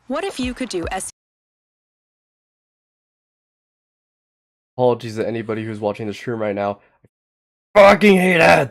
What if you could do S Apologies to anybody who's watching the stream right now. I fucking hate ads!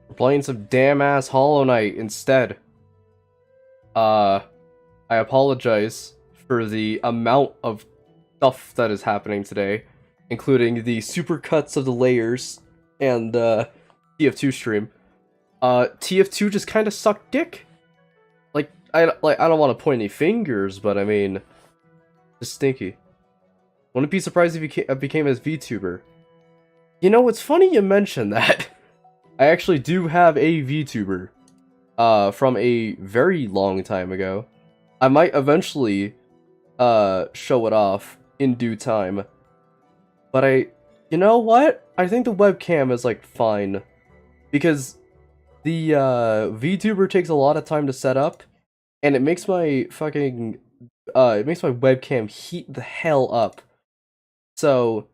We're playing some damn ass Hollow Knight instead. I apologize for the amount of stuff that is happening today, including the supercuts of the layers and Tf2 stream. Tf2 just kind of sucked dick. I don't want to point any fingers, but I mean, just stinky. Wouldn't be surprised if he became a VTuber. You know, it's funny you mention that. I actually do have a VTuber, from a very long time ago. I might eventually, show it off in due time. But you know what? I think the webcam is, like, fine. Because the, VTuber takes a lot of time to set up, and it makes my fucking, it makes my webcam heat the hell up. So,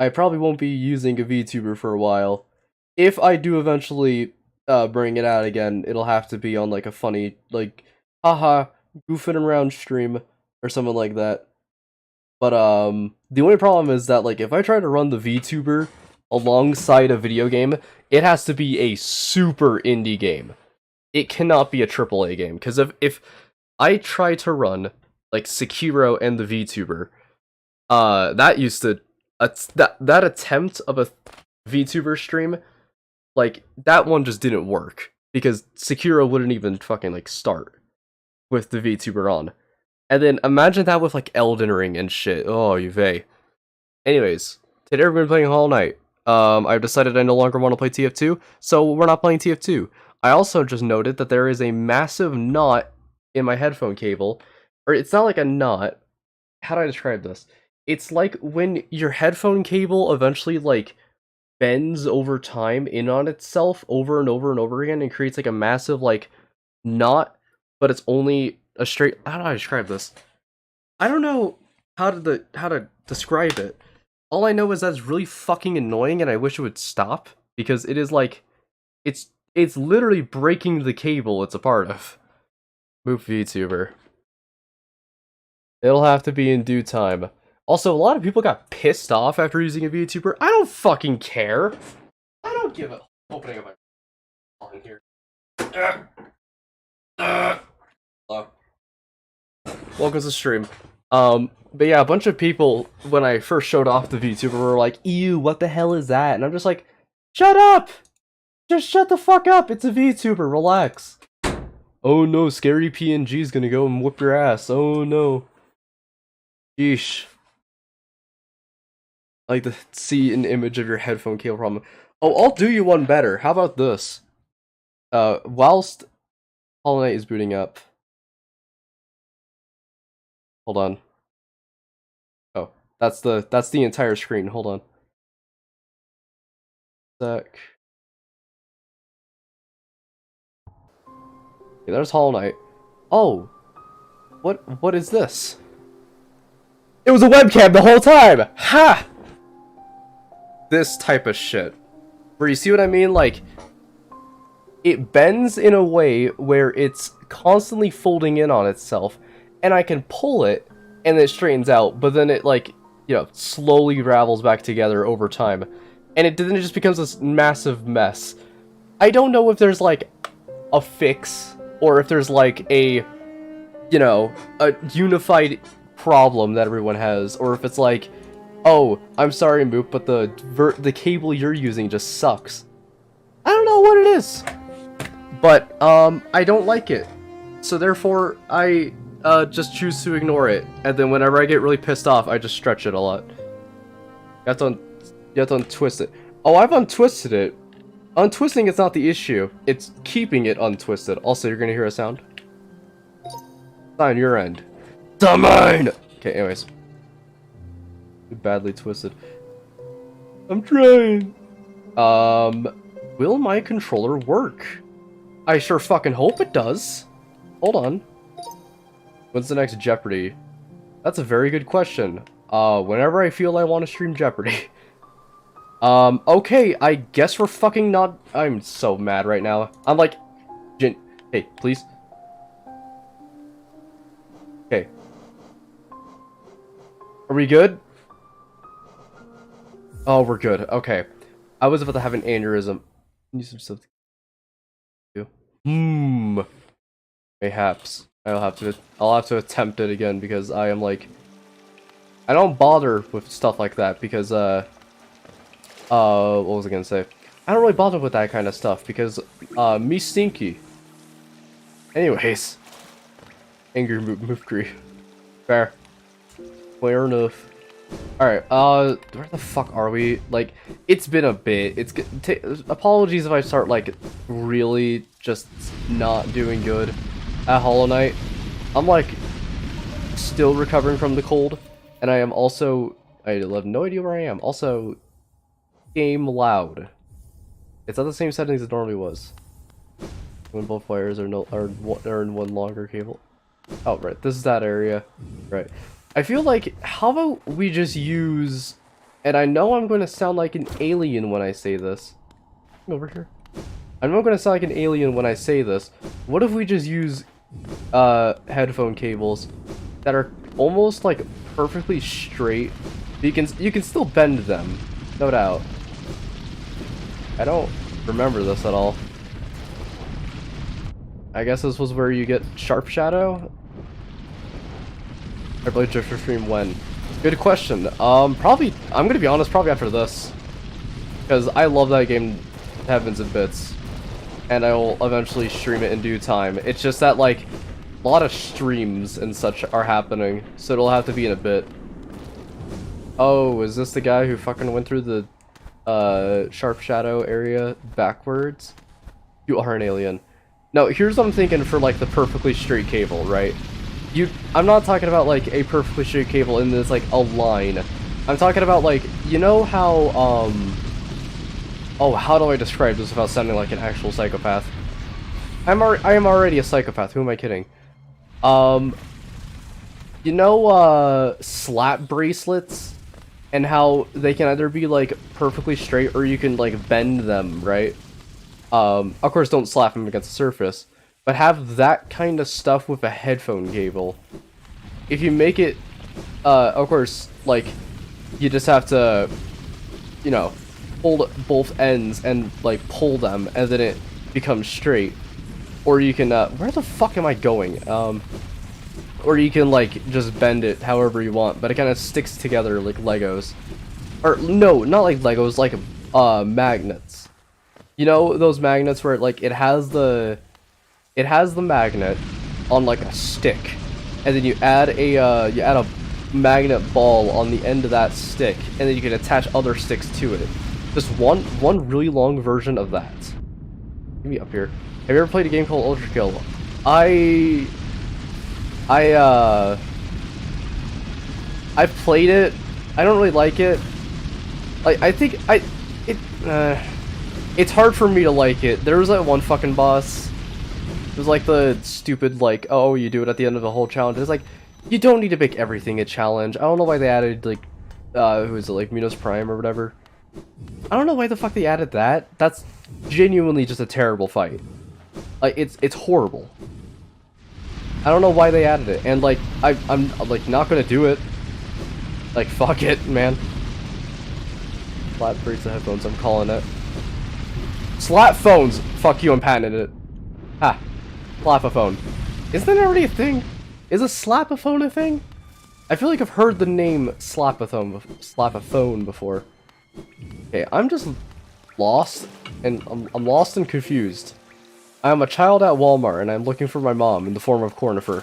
I probably won't be using a VTuber for a while. If I do eventually bring it out again, it'll have to be on like a funny, like, haha, goofing around stream or something like that. But the only problem is that, like, if I try to run the VTuber alongside a video game, it has to be a super indie game. It cannot be a AAA game, because if I try to run like Sekiro and the VTuber, that used to that attempt of a VTuber stream, like, that one just didn't work because Sekiro wouldn't even fucking like start with the VTuber on. And then imagine that with like Elden Ring and shit. Oh, you vey. Anyways, today we're playing Hollow Knight. I've decided I no longer want to play TF2, so we're not playing TF2. I also just noted that there is a massive knot in my headphone cable. Or it's not like a knot. How do I describe this? It's like when your headphone cable eventually, like, bends over time in on itself over and over and over again and creates like a massive, like, knot, but it's only a straight. How do I describe this? I don't know how to describe it. All I know is that it's really fucking annoying and I wish it would stop, because it is like, it's literally breaking the cable it's a part of. Move VTuber. It'll have to be in due time. Also, a lot of people got pissed off after using a VTuber. I don't fucking care. I don't give a opening of my on here. Hello. Welcome to the stream. But yeah, a bunch of people, when I first showed off the VTuber, were like, ew, what the hell is that? And I'm just like, shut up! Just shut the fuck up, it's a VTuber, relax. Oh no, scary PNG's gonna go and whoop your ass, oh no. Yeesh. I like to see an image of your headphone cable problem. Oh, I'll do you one better, how about this? Whilst Hollow Knight is booting up. Hold on. Oh, that's the entire screen, hold on. Sec. Okay, there's Hollow Knight. Oh, what is this? It was a webcam the whole time! Ha! This type of shit. Where you see what I mean? Like, it bends in a way where it's constantly folding in on itself, and I can pull it, and it straightens out, but then it, like, you know, slowly ravels back together over time. And then it just becomes this massive mess. I don't know if there's, like, a fix, or if there's, like, a, you know, a unified problem that everyone has, or if it's like, oh, I'm sorry, Moop, but the cable you're using just sucks. I don't know what it is, but I don't like it, so therefore I just choose to ignore it, and then whenever I get really pissed off, I just stretch it a lot. You have to untwist it. Oh, I've untwisted it. Untwisting is not the issue, it's keeping it untwisted. Also, you're gonna hear a sound. It's on your end. It's on mine! Okay, anyways. Badly twisted. I'm trying. Will my controller work? I sure fucking hope it does. Hold on. When's the next Jeopardy? That's a very good question. Whenever I feel I want to stream Jeopardy. Okay, I guess we're fucking not. I'm so mad right now. I'm like, hey, please. Okay. Are we good? Oh, we're good. Okay. I was about to have an aneurysm. Need some stuff to do. Mayhaps. I'll have to attempt it again because I am like, I don't bother with stuff like that because what was I gonna say? I don't really bother with that kind of stuff because me stinky. Anyways. Angry move creep. Fair. Fair enough. Alright, where the fuck are we? Like, it's been a bit. Apologies if I start, like, really just not doing good at Hollow Knight. I'm, like, still recovering from the cold, and I am also, I have no idea where I am. Also, game loud. It's at the same settings it normally was. When both wires are in one longer cable. Oh, right, this is that area. Right. I feel like, how about we just use, and I know I'm going to sound like an alien when I say this. Over here. I know I'm going to sound like an alien when I say this. What if we just use headphone cables that are almost like perfectly straight? You can still bend them, no doubt. I don't remember this at all. I guess this was where you get Sharp Shadow? I played Drifter Stream when? Good question. Probably, I'm gonna be honest, probably after this. Because I love that game heavens and bits. And I will eventually stream it in due time. It's just that, like, a lot of streams and such are happening, so it'll have to be in a bit. Oh, is this the guy who fucking went through the Sharp Shadow area backwards? You are an alien. No, here's what I'm thinking for, like, the perfectly straight cable, right? I'm not talking about, like, a perfectly straight cable in this, like, a line. I'm talking about, like, you know how, oh, how do I describe this without sounding like an actual psychopath? I am already a psychopath, who am I kidding? You know, slap bracelets? And how they can either be, like, perfectly straight, or you can, like, bend them, right? Of course, don't slap them against the surface. But have that kind of stuff with a headphone cable. If you make it, of course, like, you just have to, you know, hold both ends and, like, pull them, and then it becomes straight. Or you can, where the fuck am I going? Or you can, like, just bend it however you want, but it kind of sticks together like Legos. Or, no, not like Legos, like, magnets. You know those magnets where, like, it has the magnet on, like, a stick, and then you add a magnet ball on the end of that stick, and then you can attach other sticks to it. Just one really long version of that. Get me up here. Have you ever played a game called Ultra Kill? I've played it. I don't really like it. Like, I think It's hard for me to like it. There was that one fucking boss. It was like the stupid, like, oh, you do it at the end of the whole challenge. It's like, you don't need to make everything a challenge. I don't know why they added, like, who is it, like, Minos Prime or whatever. I don't know why the fuck they added that. That's genuinely just a terrible fight. Like, it's horrible. I don't know why they added it. And, like, I'm like, not gonna do it. Like, fuck it, man. Slap breaks the headphones, I'm calling it. Slap phones! Fuck you, I'm patented it. Ha. Slap-a-phone. Isn't that already a thing? Is a slap-a-phone a thing? I feel like I've heard the name slap-a-phone before. Okay, I'm just lost, and I'm lost and confused. I am a child at Walmart, and I'm looking for my mom in the form of Cornifer.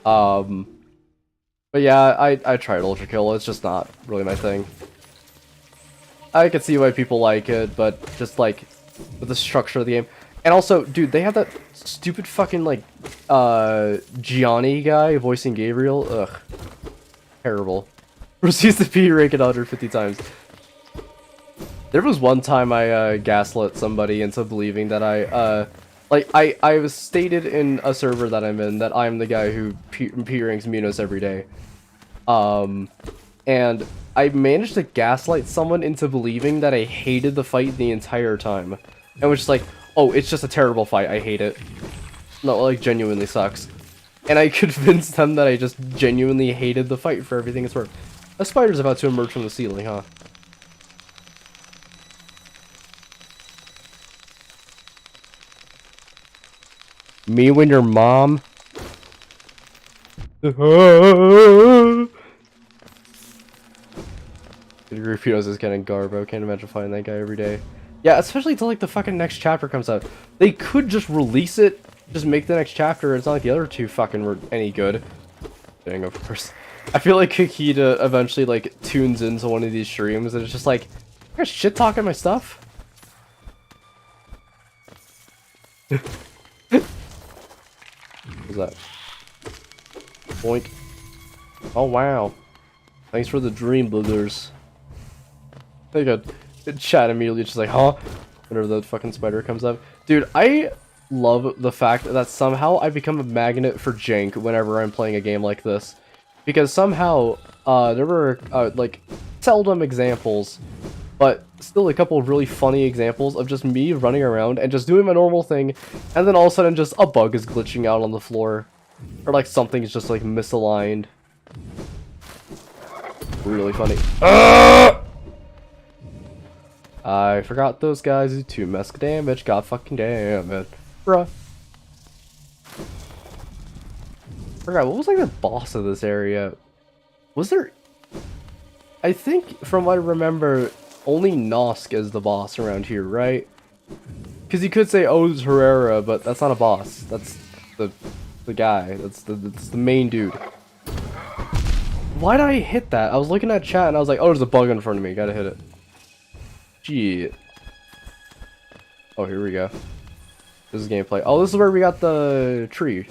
But yeah, I tried Ultra Kill, it's just not really my thing. I can see why people like it, but just like, with the structure of the game. And also, dude, they have that stupid fucking, like, Gianni guy voicing Gabriel. Ugh. Terrible. Proceeds to pee rank it 150 times. There was one time I, gaslit somebody into believing that I was stated in a server that I'm in that I'm the guy who P ranks Minos every day. And I managed to gaslight someone into believing that I hated the fight the entire time. And was just like, oh, it's just a terrible fight, I hate it. No, like, genuinely sucks. And I convinced them that I just genuinely hated the fight for everything it's worth. A spider's about to emerge from the ceiling, huh? Me when your mom... Rufinos is getting Garbo. Can't imagine finding that guy every day. Yeah, especially until like the fucking next chapter comes out. They could just release it, just make the next chapter. It's not like the other two fucking were any good. Dang, of course. I feel like Kikita eventually like tunes into one of these streams and it's just like, you guys shit talking my stuff. What's that? Boink. Oh wow. Thanks for the dream boogers. They got chat immediately just like, huh? Whenever the fucking spider comes up. Dude, I love the fact that somehow I become a magnet for jank whenever I'm playing a game like this. Because somehow, there were, like, seldom examples, but still a couple of really funny examples of just me running around and just doing my normal thing, and then all of a sudden just a bug is glitching out on the floor. Or like something's just like misaligned. Really funny. I forgot those guys do 2 mesk damage. God fucking damn it. Bruh. Forgot, what was like the boss of this area? Was there... I think, from what I remember, only Nosk is the boss around here, right? Because you could say, oh, it's Herrera, but that's not a boss. That's the guy. That's the main dude. Why did I hit that? I was looking at chat and I was like, oh, there's a bug in front of me. Gotta hit it. Gee. Oh, here we go. This is gameplay. Oh, this is where we got the tree.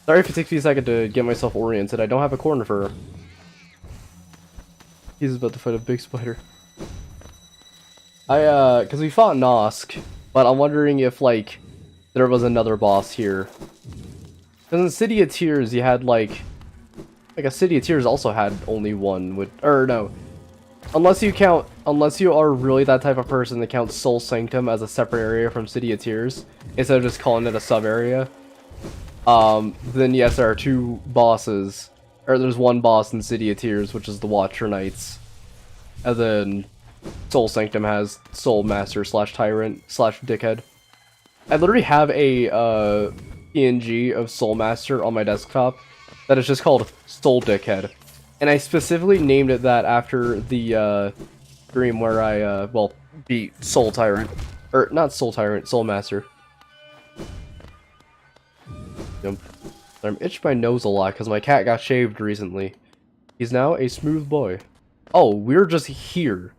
Sorry if it takes me a second to get myself oriented. I don't have a corner for her. He's about to fight a big spider. Because we fought Nosk, but I'm wondering if, like, there was another boss here. Because in City of Tears, you had, like a City of Tears also had only one, or no. Unless you are really that type of person that counts Soul Sanctum as a separate area from City of Tears, instead of just calling it a sub-area, then yes, there are 2 bosses, or there's 1 boss in City of Tears, which is the Watcher Knights, and then Soul Sanctum has Soul Master / Tyrant / Dickhead. I literally have a PNG of Soul Master on my desktop that is just called Soul Dickhead. And I specifically named it that after the stream where I, well, beat Soul Tyrant. Or, not Soul Tyrant, Soul Master. I'm itched my nose a lot because my cat got shaved recently. He's now a smooth boy. Oh, we're just here.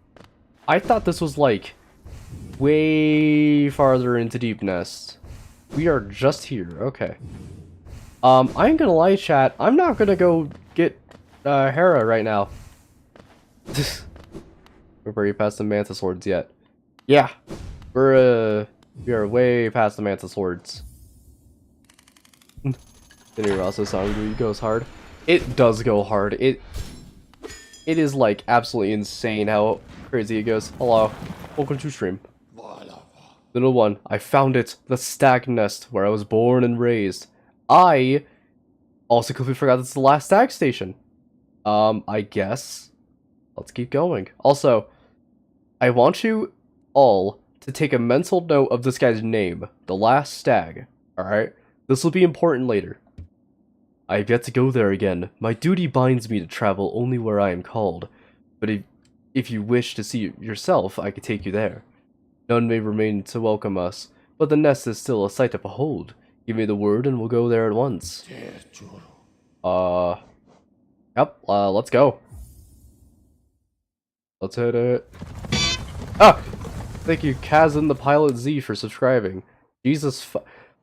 I thought this was, like, way farther into Deep Nest. We are just here, okay. I ain't gonna lie, chat, I'm not gonna go get Hera right now. We're very past the Manta Swords yet. Yeah, we are way past the Mantis Hordes. Danny Rosso song goes hard. It does go hard. It is like absolutely insane how crazy it goes. Hello, welcome to stream. Little one, I found it, the stag nest where I was born and raised. I also completely forgot this is the last stag station. I guess let's keep going. Also, I want you all to take a mental note of this guy's name, the last stag. Alright? This will be important later. I have yet to go there again. My duty binds me to travel only where I am called. But if you wish to see it yourself, I could take you there. None may remain to welcome us, but the nest is still a sight to behold. Give me the word and we'll go there at once. Yep, let's go. Let's hit it. Ah! Thank you, Kazan the Pilot Z, for subscribing. Jesus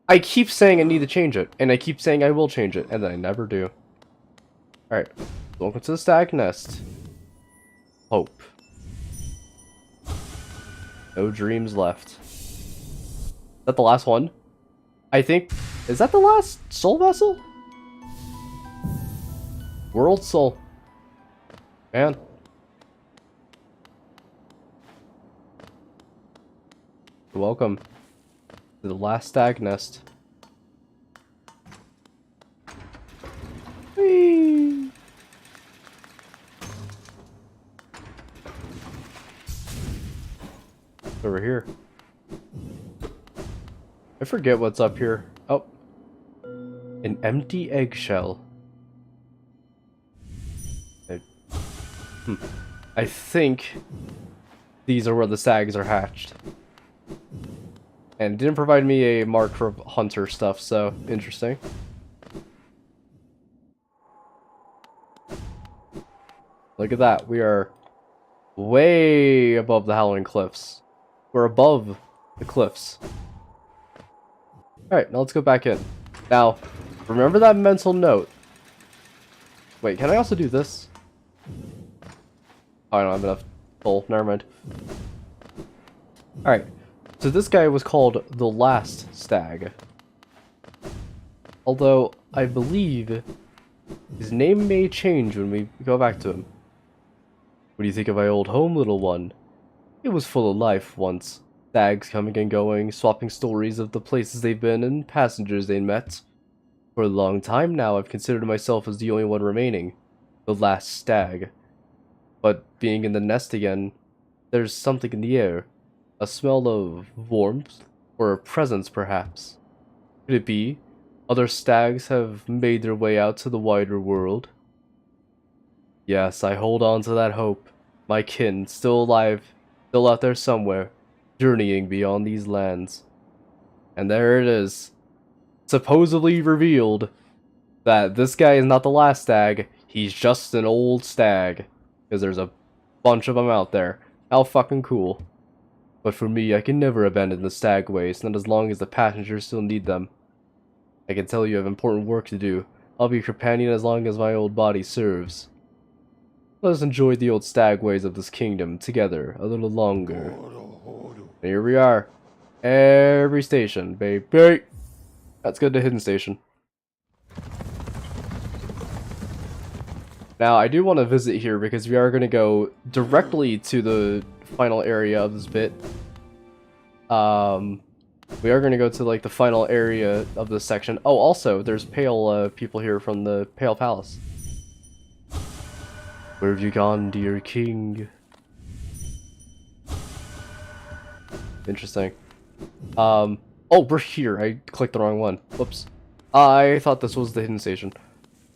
I keep saying I need to change it, and I keep saying I will change it, and then I never do. Alright, welcome to the stag nest. Hope. No dreams left. Is that the last one? I think... Is that the last soul vessel? World soul. Man. Welcome to the last stag nest. Whee! Over here. I forget what's up here. Oh. An empty eggshell. I think these are where the stags are hatched. And it didn't provide me a mark for hunter stuff, so interesting. Look at that. We are way above the Howling Cliffs. We're above the cliffs. Alright, now let's go back in. Now, remember that mental note. Wait, can I also do this? Oh, I don't have enough full. Never mind. Alright. So this guy was called the Last Stag. Although, I believe his name may change when we go back to him. What do you think of my old home, little one? It was full of life once. Stags coming and going, swapping stories of the places they've been and passengers they met. For a long time now, I've considered myself as the only one remaining. The last stag. But being in the nest again, there's something in the air. A smell of warmth, or a presence perhaps. Could it be other stags have made their way out to the wider world? Yes, I hold on to that hope. My kin, still alive, still out there somewhere, journeying beyond these lands. And there it is. Supposedly revealed that this guy is not the last stag, he's just an old stag. Because there's a bunch of them out there. How fucking cool. But for me, I can never abandon the stag ways, not as long as the passengers still need them. I can tell you have important work to do. I'll be your companion as long as my old body serves. Let us enjoy the old stag ways of this kingdom together a little longer. And here we are. Every station, baby. Let's go to Hidden Station. Now, I do want to visit here because we are going to go directly to the final area of this bit. We are going to go to, like, the final area of this section. Oh, also, there's pale people here from the Pale Palace. Where have you gone, dear king? Interesting. Oh, we're here. I clicked the wrong one. Whoops. I thought this was the Hidden Station.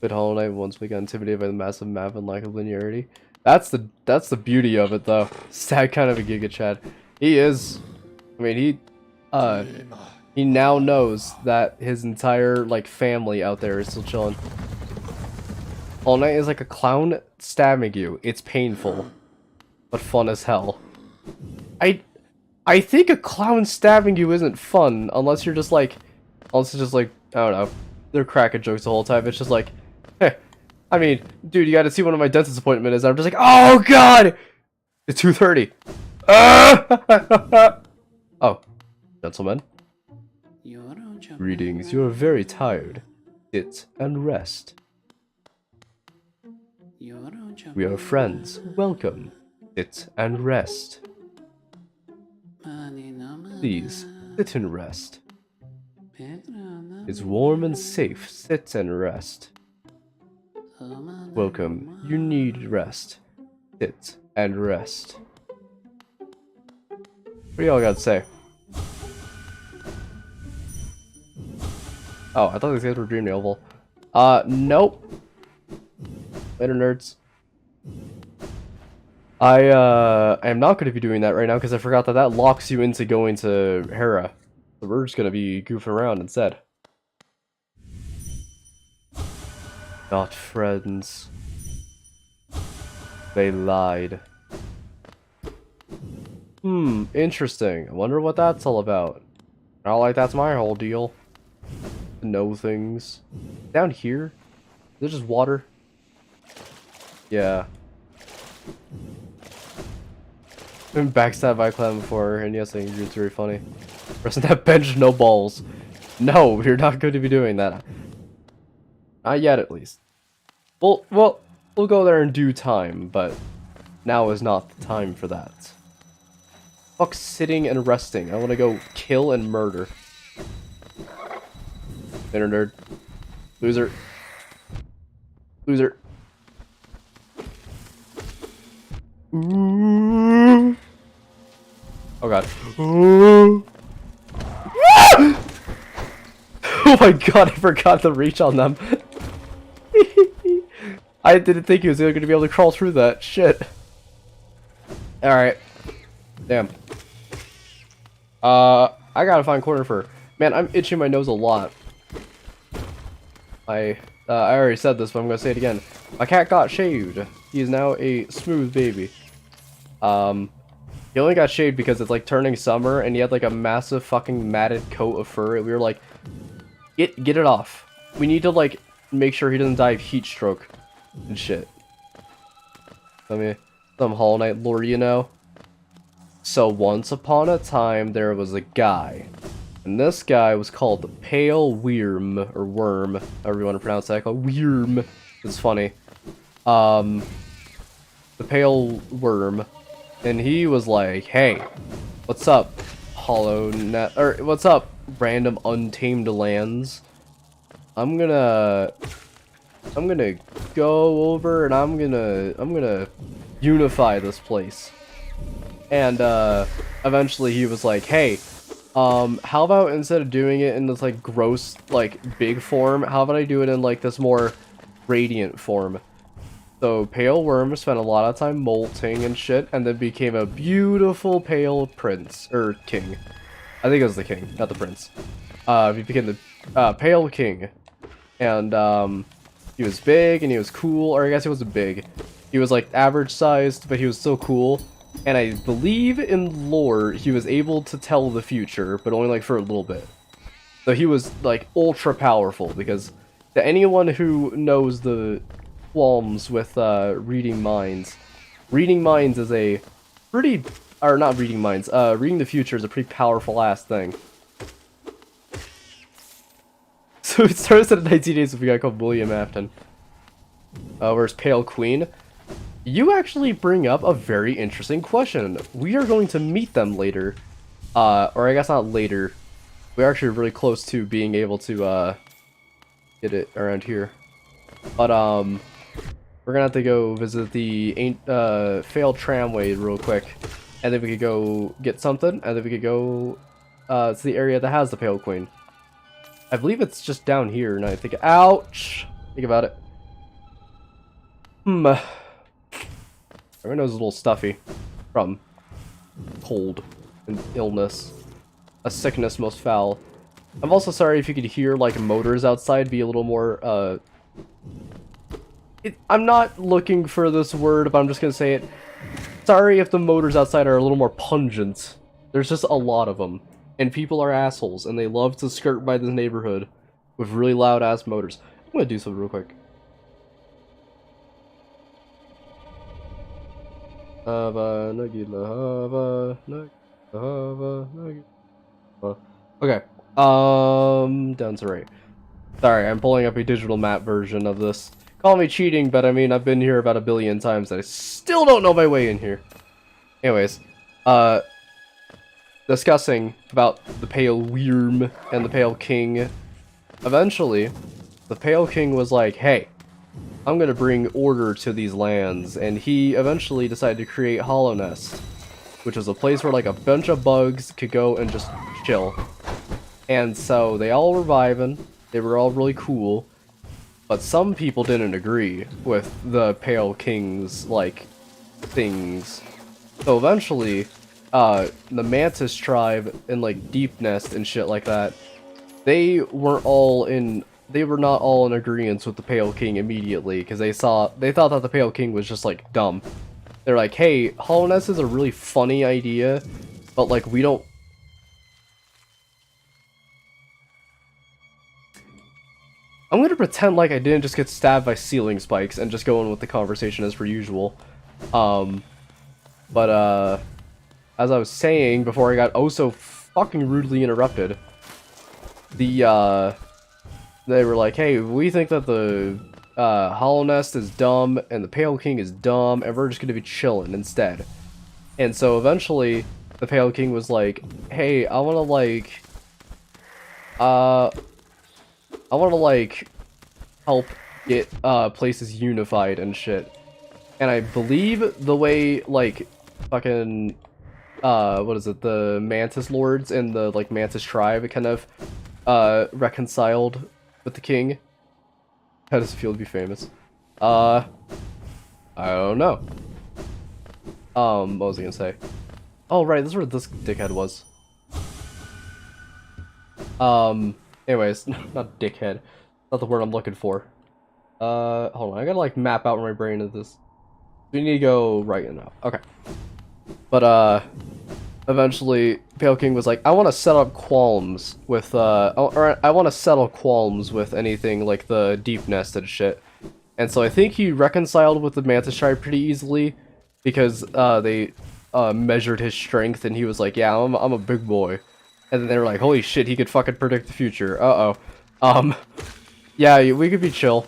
But Hollow Knight once we got intimidated by the massive map and lack of linearity. That's the beauty of it, though. Stag kind of a Giga Chad. He is. I mean, he now knows that his entire like family out there is still chilling. Hollow Knight is like a clown stabbing you. It's painful, but fun as hell. I think a clown stabbing you isn't fun unless you're just like, unless it's just like, I don't know, they're cracking jokes the whole time. It's just like, hey, I mean, dude, you got to see when my dentist appointment is. I'm just like, oh god, it's 2:30. Oh, gentlemen. Greetings, you are very tired. Sit and rest. We are friends. Welcome. Sit and rest. Please, sit and rest. It's warm and safe. Sit and rest. Welcome. You need rest. Sit and rest. What do y'all got to say? Oh, I thought these guys were Dream Oval. Nope. Later, nerds. I am not going to be doing that right now because I forgot that that locks you into going to Hera. So we're just going to be goofing around instead. Not friends. They lied. Interesting. I wonder what that's all about. Not like that's my whole deal. To know things. Down here? Is there just water? Yeah. Been backstabbed by a clown before, and yes, I agree, it's very funny. Pressing that bench, no balls. No, you're not going to be doing that. Not yet, at least. We'll go there in due time, but now is not the time for that. Fuck sitting and resting. I want to go kill and murder. Inner nerd. Loser. Loser. Ooh. Oh god. Ooh. Oh my god, I forgot the reach on them. I didn't think he was going to be able to crawl through that. Shit. Alright. Damn. I gotta find corner fur. Man, I'm itching my nose a lot. I already said this, but I'm gonna say it again. My cat got shaved. He is now a smooth baby. He only got shaved because it's like turning summer, and he had like a massive fucking matted coat of fur. And we were like, get it off. We need to like make sure he doesn't die of heat stroke and shit. I mean, some Hollow Knight lore, you know. So once upon a time, there was a guy. And this guy was called the Pale Worm, or Worm, however you want to pronounce that. Called Worm. It's funny. The Pale Worm. And he was like, hey, what's up, Hollow Net, or what's up, random untamed lands? I'm gonna go over and I'm gonna unify this place. And eventually he was like, hey, how about instead of doing it in this like gross like big form, how about I do it in like this more radiant form? So Pale Worm spent a lot of time molting and shit, and then became a beautiful pale prince or king. I think it was the king, not the prince. He became the pale king, and he was big and he was cool, or I guess he wasn't big. He was like average sized, but he was still cool. And I believe in lore he was able to tell the future, but only like for a little bit. So he was like ultra powerful, because to anyone who knows the qualms with reading minds is a pretty, or not reading minds, reading the future is a pretty powerful ass thing. So it starts at 19 days with a guy called William Afton. Where's Pale Queen? You actually bring up a very interesting question. We are going to meet them later. Or I guess not later. We're actually really close to being able to get it around here. But we're gonna have to go visit the failed tramway real quick. And then we could go get something, and then we could go to the area that has the Pale Queen. I believe it's just down here, and I think, ouch! Think about it. My nose is a little stuffy from cold and illness. A sickness most foul. I'm also sorry if you could hear, like, motors outside be a little more, I'm not looking for this word, but I'm just gonna say it. Sorry if the motors outside are a little more pungent. There's just a lot of them. And people are assholes, and they love to skirt by this neighborhood with really loud-ass motors. I'm gonna do something real quick. Hava, Nagila, Hava, Nagila, Hava, Nagila. Okay. Down to right. Sorry, I'm pulling up a digital map version of this. Call me cheating, but I mean, I've been here about a billion times and I still don't know my way in here. Anyways, discussing about the Pale Wyrm and the Pale King. Eventually, the Pale King was like, hey, I'm gonna bring order to these lands, and he eventually decided to create Hollow Nest, which was a place where like a bunch of bugs could go and just chill. And so they all were vibing, they were all really cool, but some people didn't agree with the Pale King's, like, things. So eventually, the Mantis tribe and like Deep Nest and shit like that, they were not all in agreement with the Pale King immediately, because they thought that the Pale King was just like dumb. They're like, hey, Hollow Nest is a really funny idea, but like we don't. I'm gonna pretend like I didn't just get stabbed by ceiling spikes and just go in with the conversation as per usual. As I was saying before I got oh so fucking rudely interrupted, they were like, hey, we think that the Hollow Nest is dumb and the Pale King is dumb and we're just gonna be chilling instead. And so eventually the Pale King was like, hey, I wanna help get places unified and shit. And I believe the way like fucking what is it, the Mantis Lords and the like Mantis tribe kind of reconciled with the king. How does it feel to be famous? I don't know. What was I gonna say? Oh right, this is where this dickhead was. Anyways, not dickhead. Not the word I'm looking for. Hold on, I gotta like map out my brain of this. We need to go right now. Okay. But eventually Pale King was like, I want to set up qualms with or I want to settle qualms with anything like the Deep Nested shit. And so I think he reconciled with the Mantis tribe pretty easily because they measured his strength and he was like, yeah, I'm a big boy. And then they were like, holy shit, he could fucking predict the future. Uh-oh. Yeah, we could be chill.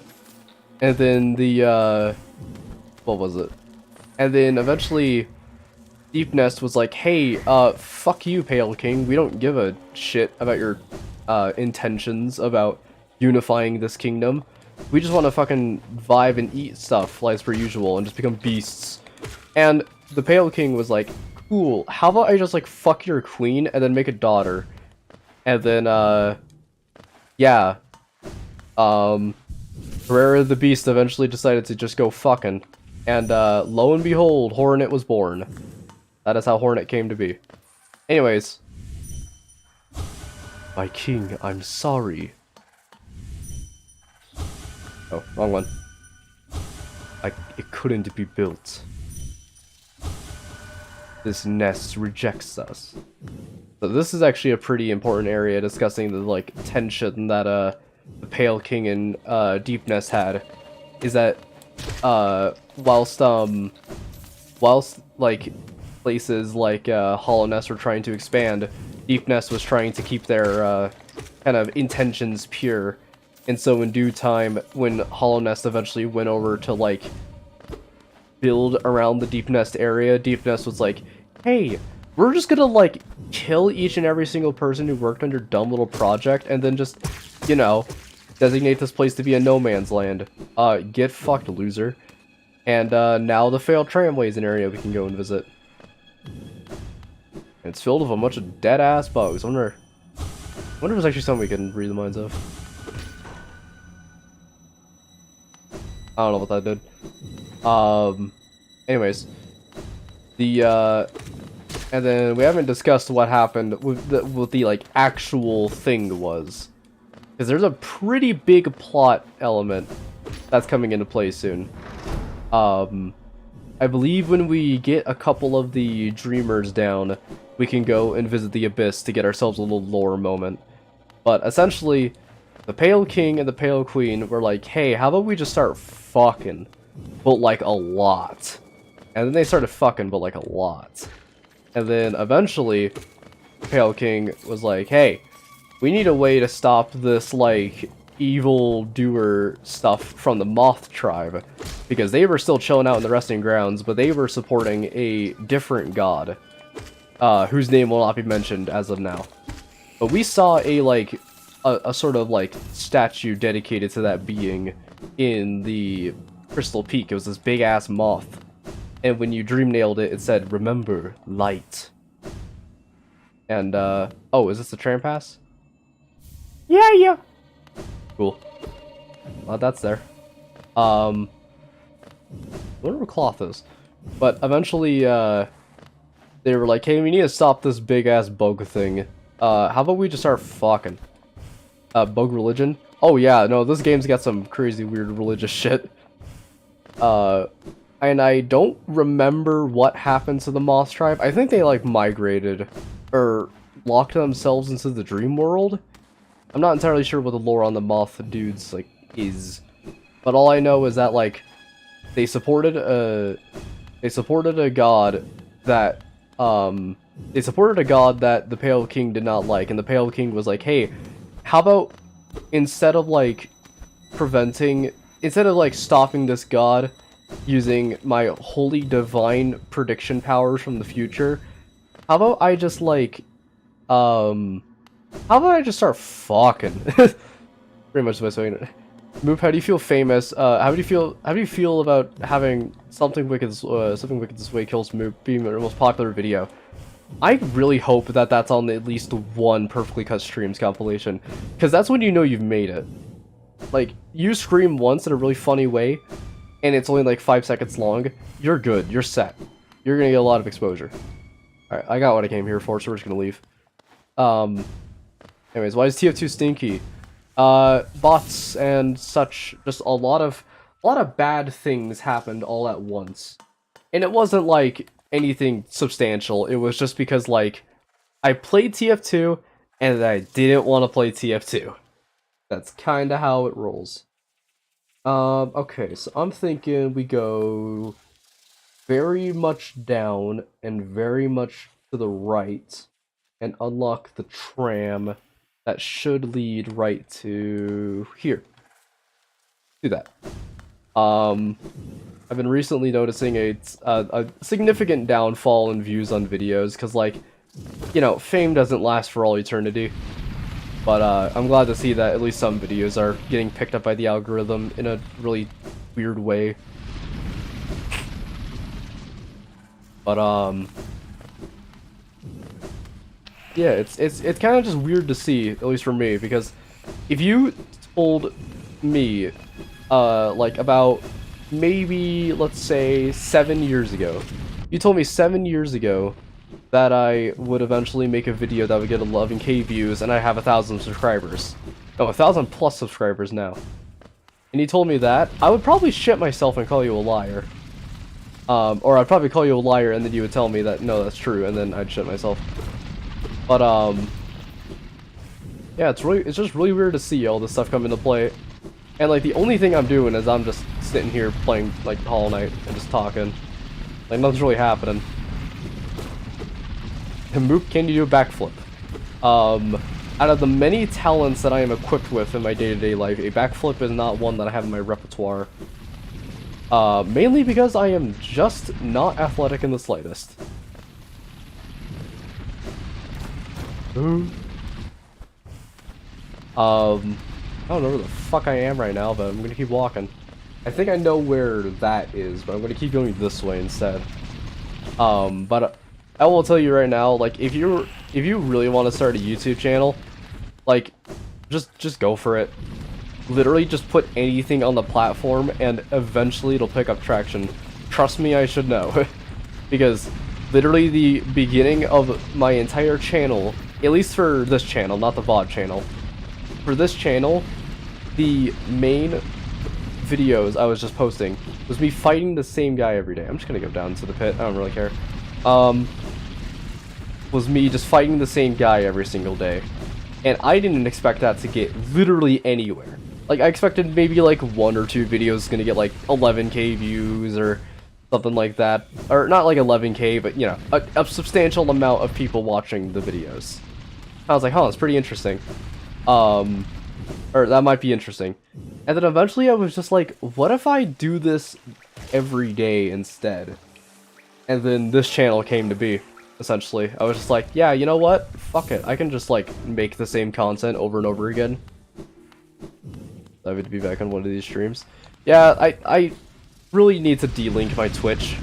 And then the what was it? And then eventually Deep Nest was like, hey, fuck you, Pale King. We don't give a shit about your intentions about unifying this kingdom. We just want to fucking vibe and eat stuff, like as per usual, and just become beasts. And the Pale King was like, cool, how about I just like fuck your queen and then make a daughter? And then, yeah. Herrera the Beast eventually decided to just go fucking. And lo and behold, Hornet was born. That is how Hornet came to be. Anyways. My king, I'm sorry. Oh, wrong one. It couldn't be built. This nest rejects us. So this is actually a pretty important area discussing the like tension that the Pale King and Deep Nest had. Is that whilst like places like Hollow Nest were trying to expand, Deep Nest was trying to keep their kind of intentions pure. And so in due time, when Hollow Nest eventually went over to like build around the Deep Nest area, Deep Nest was like, hey, we're just gonna like kill each and every single person who worked on your dumb little project and then just, you know, designate this place to be a no man's land. Get fucked, loser. And now the failed tramway is an area we can go and visit. It's filled with a bunch of dead ass bugs. I wonder if there's actually something we can read the minds of. I don't know what that did. Anyways, and then we haven't discussed what happened with the like actual thing was, because there's a pretty big plot element that's coming into play soon. I believe when we get a couple of the dreamers down, we can go and visit the Abyss to get ourselves a little lore moment. But essentially, the Pale King and the Pale Queen were like, hey, how about we just start fucking? But like a lot. And then they started fucking, but like a lot. And then eventually, Pale King was like, hey, we need a way to stop this, like, evil doer stuff from the Moth tribe. Because they were still chilling out in the resting grounds, but they were supporting a different god. Whose name will not be mentioned as of now. But we saw a, like, a sort of, like, statue dedicated to that being in the Crystal Peak. It was this big-ass moth. And when you dream nailed it, it said, remember, light. And, oh, is this the tram pass? Yeah. Cool. Well, that's there. I wonder where cloth is. But eventually, they were like, hey, we need to stop this big-ass bug thing. How about we just start fucking? Bug religion? Oh, yeah, no, this game's got some crazy, weird religious shit. And I don't remember what happened to the Moth tribe. I think they, like, migrated, or locked themselves into the dream world. I'm not entirely sure what the lore on the Moth dudes, like, is. But all I know is that, like, they supported a god that, they supported a god that the Pale King did not like, and the Pale King was like, hey, how about, instead of, like, stopping this god using my holy divine prediction powers from the future, how about I just, like, how about I just start fucking? Pretty much the best way. Moop, how do you feel famous? How do you feel about having something wicked this way kills Moop being the most popular video? I really hope that that's on at least one Perfectly Cut Streams compilation, because that's when you know you've made it. Like, you scream once in a really funny way, and it's only like 5 seconds long, you're good, you're set. You're gonna get a lot of exposure. Alright, I got what I came here for, so we're just gonna leave. Anyways, why is Tf2 stinky? Bots and such, just a lot of bad things happened all at once. And it wasn't like anything substantial, it was just because, like, I played Tf2, and I didn't want to play Tf2. That's kinda how it rolls. Okay, so I'm thinking we go very much down and very much to the right and unlock the tram that should lead right to here. Do that. I've been recently noticing a significant downfall in views on videos, because, like, you know, fame doesn't last for all eternity. But I'm glad to see that at least some videos are getting picked up by the algorithm in a really weird way. But yeah, it's kind of just weird to see, at least for me, because if you told me like about maybe, let's say, 7 years ago, you told me 7 years ago that I would eventually make a video that would get 11k views and I have 1,000 subscribers. No, 1,000 plus subscribers now. And you told me that, I would probably shit myself and call you a liar. Or I'd probably call you a liar and then you would tell me that, no, that's true, and then I'd shit myself. But, yeah, it's just really weird to see all this stuff come into play. And, like, the only thing I'm doing is I'm just sitting here playing, like, Hollow Knight and just talking. Like, nothing's really happening. Moop, can you do a backflip? Out of the many talents that I am equipped with in my day-to-day life, a backflip is not one that I have in my repertoire. Mainly because I am just not athletic in the slightest. Ooh. I don't know where the fuck I am right now, but I'm gonna keep walking. I think I know where that is, but I'm gonna keep going this way instead. But I will tell you right now, like, if you really want to start a YouTube channel, like, just go for it. Literally, just put anything on the platform, and eventually it'll pick up traction. Trust me, I should know. Because literally the beginning of my entire channel, at least for this channel, not the VOD channel, for this channel, the main videos I was just posting was me fighting the same guy every day. I'm just gonna go down to the pit, I don't really care. Was me just fighting the same guy every single day. And I didn't expect that to get literally anywhere. Like, I expected maybe like 1 or 2 videos gonna get like 11k views or something like that, or not like 11K, but you know, a substantial amount of people watching the videos. I was like, huh, it's pretty interesting. Or that might be interesting. And then eventually I was just like, what if I do this every day instead? And then this channel came to be, essentially. I was just like, yeah, you know what? Fuck it. I can just, like, make the same content over and over again. I would be back on one of these streams. Yeah, I really need to delink my Twitch.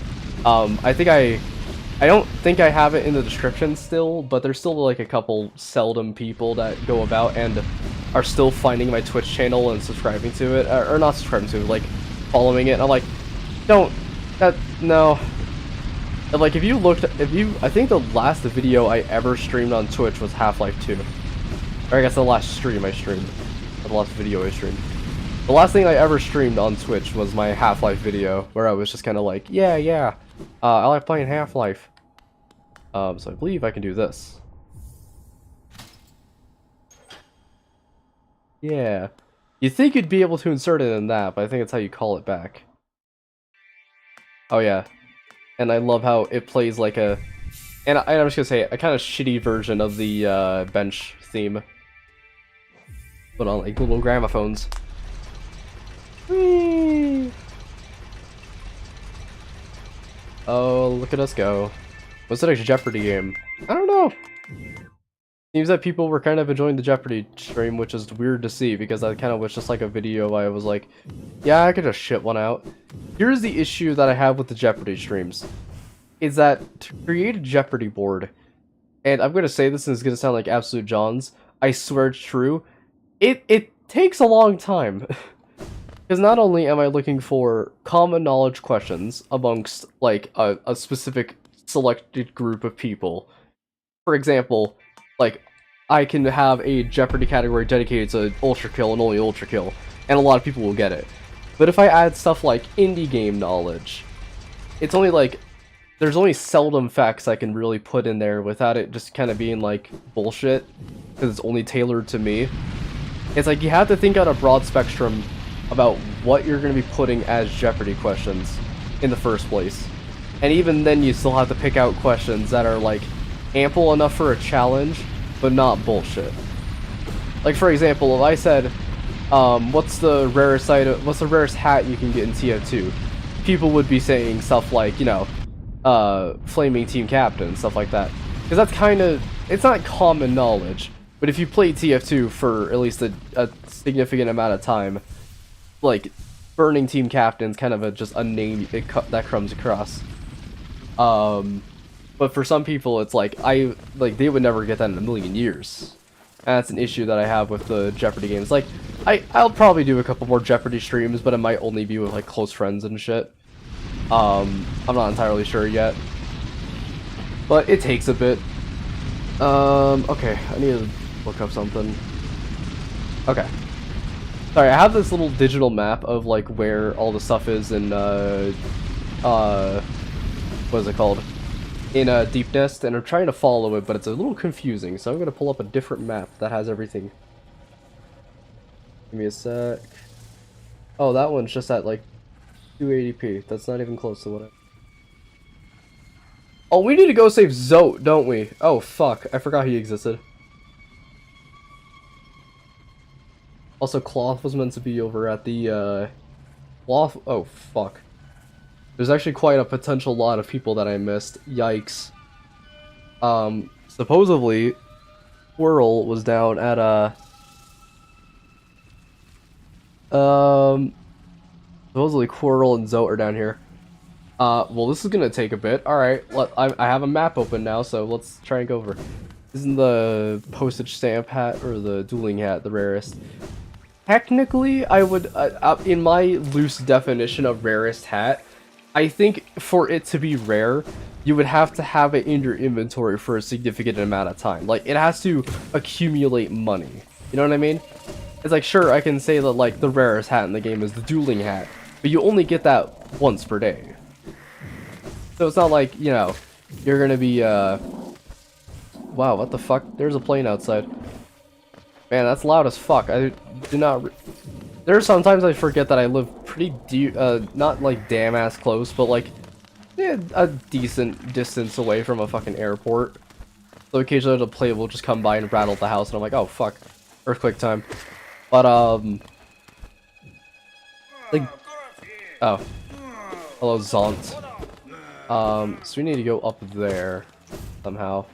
I don't think I have it in the description still, but there's still like a couple seldom people that go about and are still finding my Twitch channel and subscribing to it, or not subscribing to it, like following it. And I'm like, no. And like, I think the last video I ever streamed on Twitch was Half-Life 2. Or I guess the last stream I streamed. Or the last video I streamed. The last thing I ever streamed on Twitch was my Half-Life video, where I was just kind of like, yeah, I like playing Half-Life. So I believe I can do this. Yeah. You'd think you'd be able to insert it in that, but I think it's how you call it back. Oh yeah. And I love how it plays like a... And I'm just gonna say, a kind of shitty version of the bench theme. But on like little gramophones. Whee! Oh, look at us go. What's the next Jeopardy game? I don't know. Seems that people were kind of enjoying the Jeopardy stream, which is weird to see, because that kind of was just like a video I was like, yeah, I could just shit one out. Here's the issue that I have with the Jeopardy streams. Is that to create a Jeopardy board, and I'm going to say this and it's going to sound like absolute Johns, I swear it's true, it takes a long time. Because not only am I looking for common knowledge questions amongst like a specific selected group of people. For example, like, I can have a Jeopardy category dedicated to Ultra Kill and only Ultra Kill, and a lot of people will get it. But if I add stuff like indie game knowledge, it's only like, there's only seldom facts I can really put in there without it just kind of being like bullshit, because it's only tailored to me. It's like, you have to think on a broad spectrum about what you're going to be putting as Jeopardy questions in the first place. And even then you still have to pick out questions that are like ample enough for a challenge, but not bullshit. Like, for example, if I said, what's the rarest item, what's the rarest hat you can get in Tf2? People would be saying stuff like, you know, flaming team captain, stuff like that. Because that's kind of, it's not common knowledge, but if you play Tf2 for at least a significant amount of time, like, burning team captain's kind of just a name that comes across. But for some people, it's like, they would never get that in a million years. And that's an issue that I have with the Jeopardy games. Like, I'll probably do a couple more Jeopardy streams, but it might only be with, like, close friends and shit. I'm not entirely sure yet. But it takes a bit. Okay, I need to look up something. Okay. Sorry, I have this little digital map of, like, where all the stuff is in, what is it called? In Deep Nest, and I'm trying to follow it, but it's a little confusing, so I'm gonna pull up a different map that has everything. Give me a sec. Oh, that one's just at, like, 280p. That's not even close to what I... Oh, we need to go save Zote, don't we? Oh, fuck. I forgot he existed. Also, Cloth was meant to be over at the, Cloth... Oh, fuck. There's actually quite a potential lot of people that I missed. Yikes. Supposedly, Squirrel was down at, supposedly Squirrel and Zote are down here. Well, this is gonna take a bit. Alright, I have a map open now, so let's try and go over. Isn't the postage stamp hat, or the dueling hat, the rarest? Technically, I would, in my loose definition of rarest hat, I think for it to be rare, you would have to have it in your inventory for a significant amount of time. Like, it has to accumulate money. You know what I mean? It's like, sure, I can say that, like, the rarest hat in the game is the dueling hat, but you only get that once per day. So it's not like, you know, you're gonna be, wow, what the fuck? There's a plane outside. Man, that's loud as fuck. I do not... There's sometimes I forget that I live pretty deep, not like damn ass close, but like yeah, a decent distance away from a fucking airport. So occasionally the plane will just come by and rattle the house, and I'm like, oh fuck, earthquake time. But like, oh, hello Zont. So we need to go up there somehow.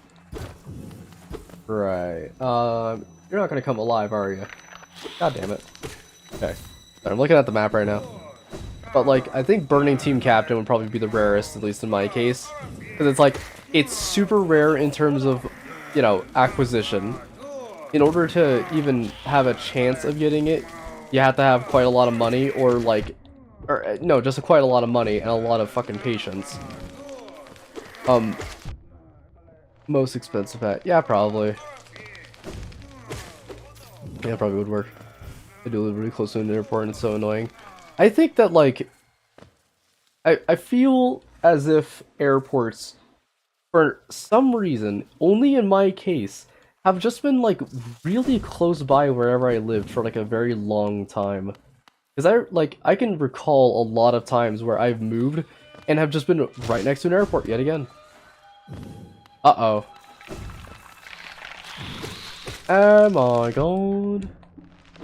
Right. You're not gonna come alive, are you? God damn it. Okay. I'm looking at the map right now. But like, I think Burning Team Captain would probably be the rarest, at least in my case, because it's like it's super rare in terms of, you know, acquisition. In order to even have a chance of getting it, you have to have quite a lot of money, or like, or no, just quite a lot of money and a lot of fucking patience. Most expensive hat, yeah, probably. Yeah, probably would work. I do live really close to an airport, and it's so annoying. I think that like, I feel as if airports, for some reason, only in my case, have just been like really close by wherever I lived for like a very long time. Because I can recall a lot of times where I've moved and have just been right next to an airport yet again. Uh-oh. Oh my god.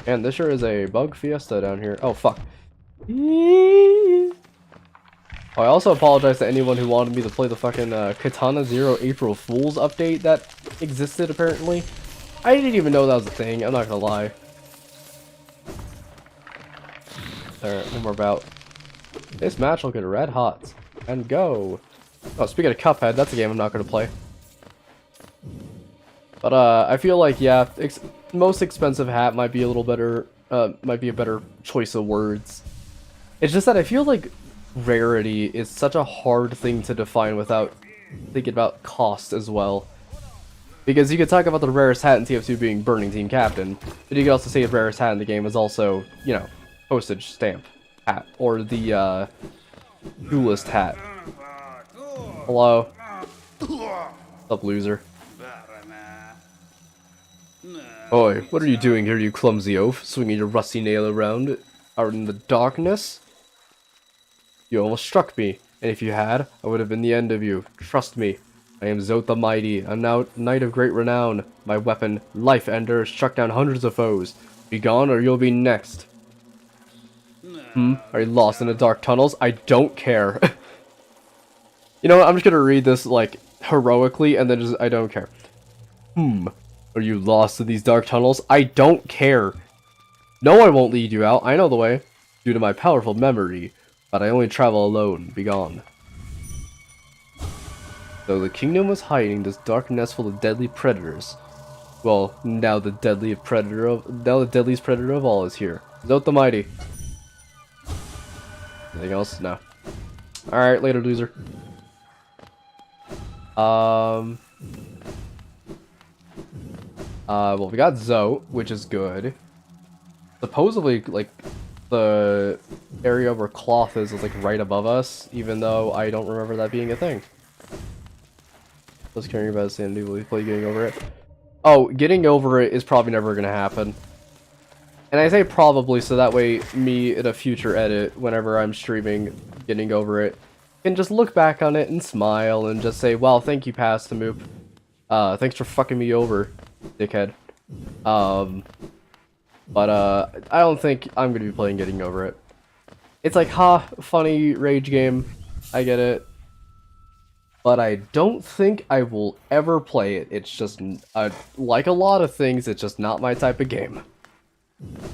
And this sure is a bug fiesta down here. Oh fuck. Oh, I also apologize to anyone who wanted me to play the fucking Katana Zero April Fool's update that existed, apparently. I didn't even know that was a thing, I'm not gonna lie. Alright, one more bout. This match will get red hot. And go! Oh, speaking of Cuphead, that's a game I'm not gonna play. But, I feel like, yeah, most expensive hat might be a little better, might be a better choice of words. It's just that I feel like rarity is such a hard thing to define without thinking about cost as well. Because you could talk about the rarest hat in TF2 being Burning Team Captain, but you could also say the rarest hat in the game is also, you know, postage stamp hat, or the, duelist hat. Hello? What's up, loser? Oi, what are you doing here, you clumsy oaf, swinging your rusty nail around out in the darkness? You almost struck me, and if you had, I would have been the end of you. Trust me. I am Zoth the Mighty, a knight of great renown. My weapon, Life Ender, has struck down hundreds of foes. Be gone, or you'll be next. Are you lost in the dark tunnels? I don't care. You know what, I'm just gonna read this, like, heroically, and then just, I don't care. Are you lost in these dark tunnels? I don't care. No, I won't lead you out. I know the way. Due to my powerful memory. But I only travel alone. Be gone. Though the kingdom was hiding this dark nest full of deadly predators. Well, now the deadliest predator of all is here. Zoth the Mighty. Anything else? No. Alright, later, loser. Well, we got Zoth, which is good. Supposedly, like, the area where Cloth is like right above us, even though I don't remember that being a thing. Just caring about sanity, will you play getting over it? Oh, getting over it is probably never gonna happen. And I say probably so that way me in a future edit, whenever I'm streaming getting over it, can just look back on it and smile and just say, well, thank you, Pastamoop. Thanks for fucking me over, dickhead. But, I don't think I'm gonna be playing getting over it. It's like, ha, funny rage game. I get it. But I don't think I will ever play it. It's just, like a lot of things, it's just not my type of game.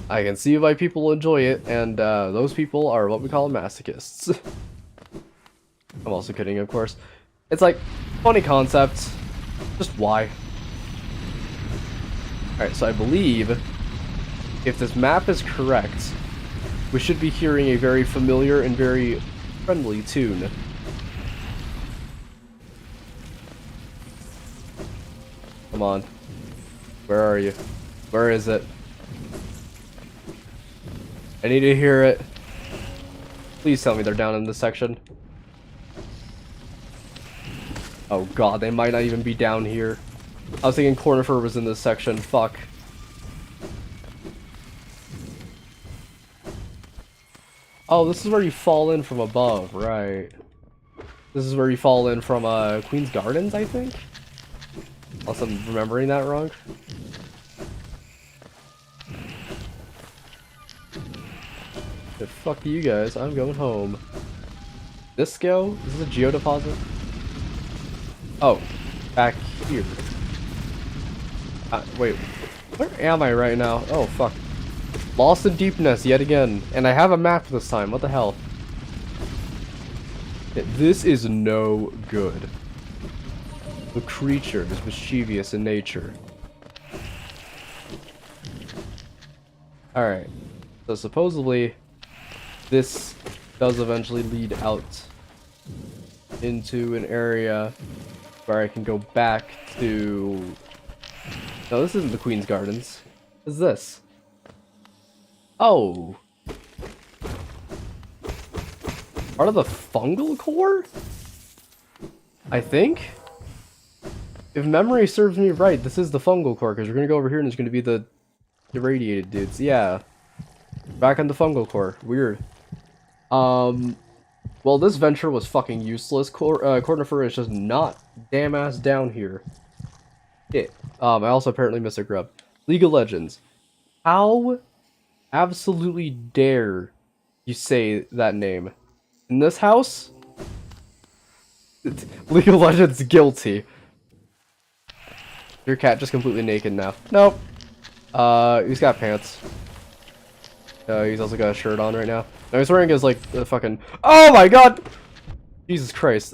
I can see why people enjoy it, and, those people are what we call masochists. I'm also kidding, of course. It's like, funny concept. Just why? Alright, so I believe if this map is correct, we should be hearing a very familiar and very friendly tune. Come on. Where are you? Where is it? I need to hear it. Please tell me they're down in this section. Oh god, they might not even be down here. I was thinking Cornifer was in this section. Fuck. Oh, this is where you fall in from above, right. This This is where you fall in from Queen's Gardens, I think? Unless I'm remembering that wrong. But fuck you guys, I'm going home. Disco? Is this a geodeposit? Oh, back here. Wait, where am I right now? Oh fuck. Lost in deepness yet again. And I have a map this time, what the hell? This is no good. The creature is mischievous in nature. Alright. So supposedly, this does eventually lead out into an area where I can go back to... No, this isn't the Queen's Gardens. What is this? Oh. Part of the fungal core? I think? If memory serves me right, this is the fungal core, because we're going to go over here and there's going to be the irradiated dudes. Yeah. Back on the fungal core. Weird. Well, this venture was fucking useless. Cornifer is just not damn ass down here. I also apparently missed a grub. League of Legends. How absolutely dare you say that name? In this house? League of Legends guilty. Your cat just completely naked now. Nope. He's got pants. He's also got a shirt on right now. No, he's wearing his, like, the fucking... Oh my god! Jesus Christ.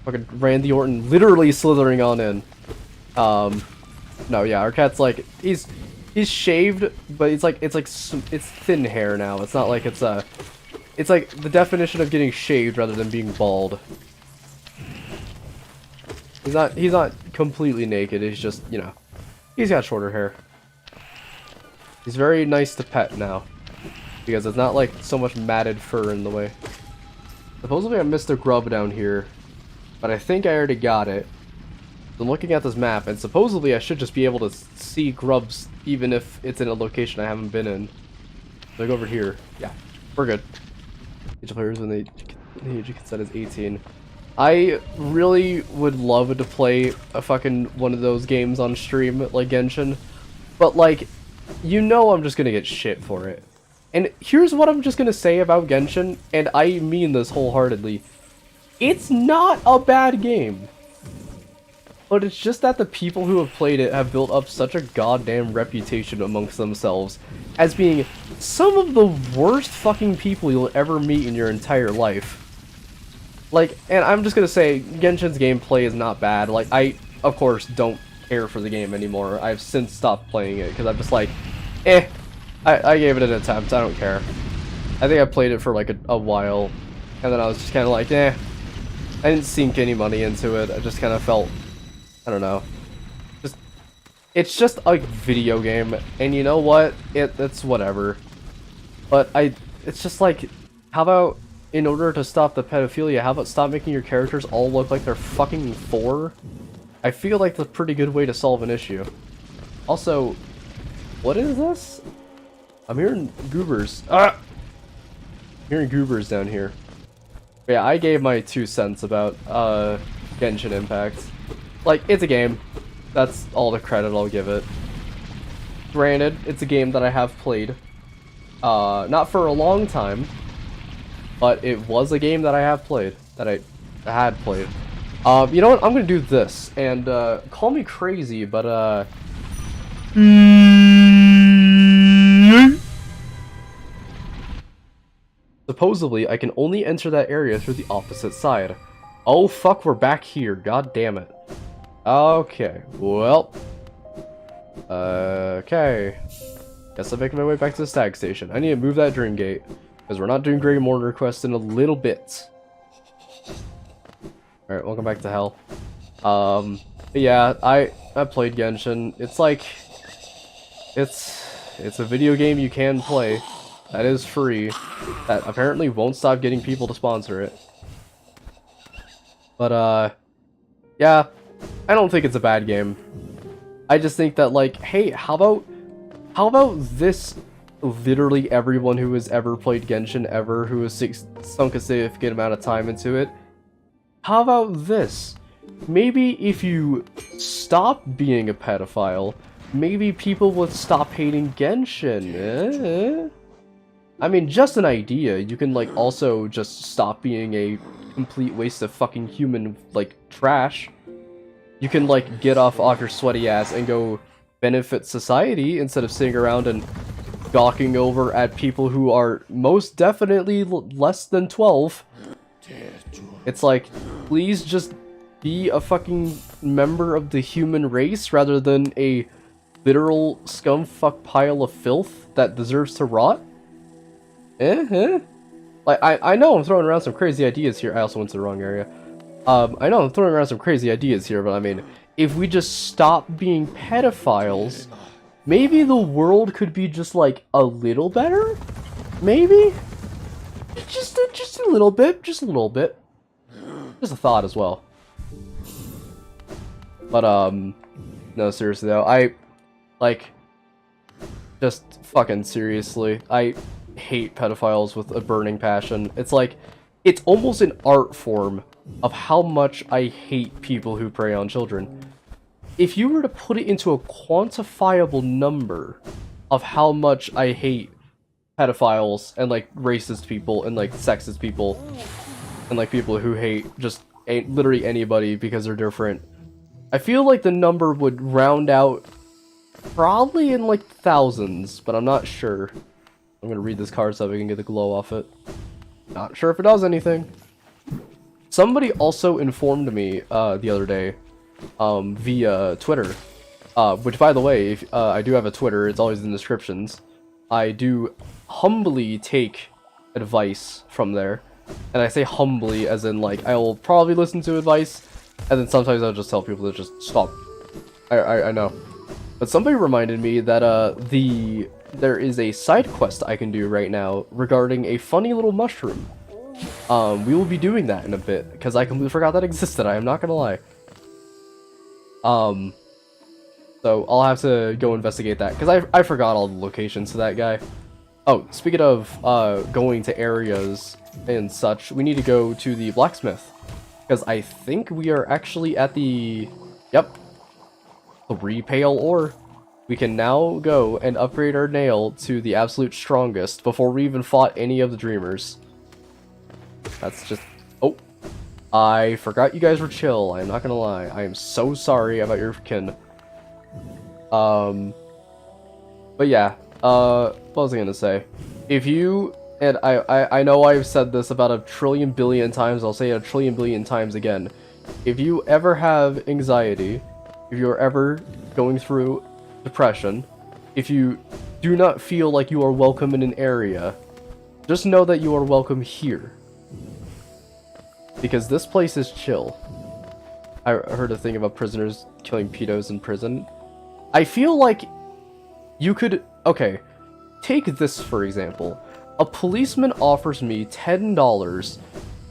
Fucking Randy Orton literally slithering on in. No, yeah, our cat's, like, he's shaved, but it's thin hair now. It's not like it's like the definition of getting shaved rather than being bald. He's not completely naked, he's just, you know, he's got shorter hair. He's very nice to pet now, because it's not like so much matted fur in the way. Supposedly I missed a grub down here, but I think I already got it. I'm looking at this map, and supposedly I should just be able to see grubs even if it's in a location I haven't been in. So I go over here. Yeah, we're good. Age of players when the age of consent is 18. I really would love to play a fucking one of those games on stream, like Genshin, but like, you know I'm just gonna get shit for it. And here's what I'm just gonna say about Genshin, and I mean this wholeheartedly. It's not a bad game. But it's just that the people who have played it have built up such a goddamn reputation amongst themselves as being some of the worst fucking people you'll ever meet in your entire life. Like, and I'm just gonna say, Genshin's gameplay is not bad. Like, I, of course, don't care for the game anymore. I've since stopped playing it, because I'm just like, I gave it an attempt, I don't care. I think I played it for like a while, and then I was just kind of like, I didn't sink any money into it. I just kind of felt, I don't know. It's just a video game, and you know what? It's whatever. But it's just like, how about, in order to stop the pedophilia, how about stop making your characters all look like they're fucking 4? I feel like that's a pretty good way to solve an issue. Also, what is this? I'm hearing goobers. I'm hearing goobers down here. But yeah, I gave my 2 cents about Genshin Impact. Like, it's a game. That's all the credit I'll give it. Granted, it's a game that I have played. Not for a long time, but it was a game that I have played. That I had played. You know what? I'm gonna do this, and call me crazy, but supposedly I can only enter that area through the opposite side. Oh fuck, we're back here. God damn it. Okay, well, okay. Guess I'm making my way back to the stag station. I need to move that dream gate, because we're not doing Grey Mortar quest in a little bit. Alright, welcome back to hell. But yeah, I played Genshin. It's like, it's a video game you can play, that is free, that apparently won't stop getting people to sponsor it. But, yeah. I don't think it's a bad game. I just think that, like, hey, how about this? Literally everyone who has ever played Genshin ever, who has sunk a significant amount of time into it, How about this? Maybe if you stop being a pedophile, maybe people would stop hating Genshin. I mean, just an idea. You can, like, also just stop being a complete waste of fucking human, like, trash. You can, like, get off your sweaty ass and go benefit society instead of sitting around and gawking over at people who are most definitely less than 12. It's like, please just be a fucking member of the human race rather than a literal scumfuck pile of filth that deserves to rot. Like, I know I'm throwing around some crazy ideas here. I also went to the wrong area. I know I'm throwing around some crazy ideas here, but I mean, if we just stop being pedophiles, maybe the world could be just, like, a little better? Maybe? Just a little bit. Just a little bit. Just a thought as well. But, no, seriously though, just fucking seriously, I hate pedophiles with a burning passion. It's like, it's almost an art form of how much I hate people who prey on children. If you were to put it into a quantifiable number of how much I hate pedophiles and, like, racist people and, like, sexist people and, like, people who hate just literally anybody because they're different, I feel like the number would round out probably in, like, thousands, but I'm not sure. I'm gonna read this card so I can get the glow off it. Not sure if it does anything. Somebody also informed me the other day via Twitter, which, by the way, if I do have a Twitter, it's always in the descriptions. I do humbly take advice from there, and I say humbly as in, like, I will probably listen to advice, and then sometimes I'll just tell people to just stop. I know. But somebody reminded me that there is a side quest I can do right now regarding a funny little mushroom. We will be doing that in a bit, because I completely forgot that existed, I am not gonna lie. So I'll have to go investigate that, because I forgot all the locations to that guy. Oh, speaking of going to areas and such, we need to go to the blacksmith, because I think we are actually at the, yep, 3 pale ore. We can now go and upgrade our nail to the absolute strongest before we even fought any of the dreamers. That's just... Oh. I forgot you guys were chill. I'm not gonna lie. I am so sorry about your kin. But yeah. What was I gonna say? If you... And I know I've said this about a trillion billion times. I'll say it a trillion billion times again. If you ever have anxiety, if you're ever going through depression, if you do not feel like you are welcome in an area, just know that you are welcome here. Because this place is chill. I heard a thing about prisoners killing pedos in prison. I feel like you could... Okay, take this for example. A policeman offers me $10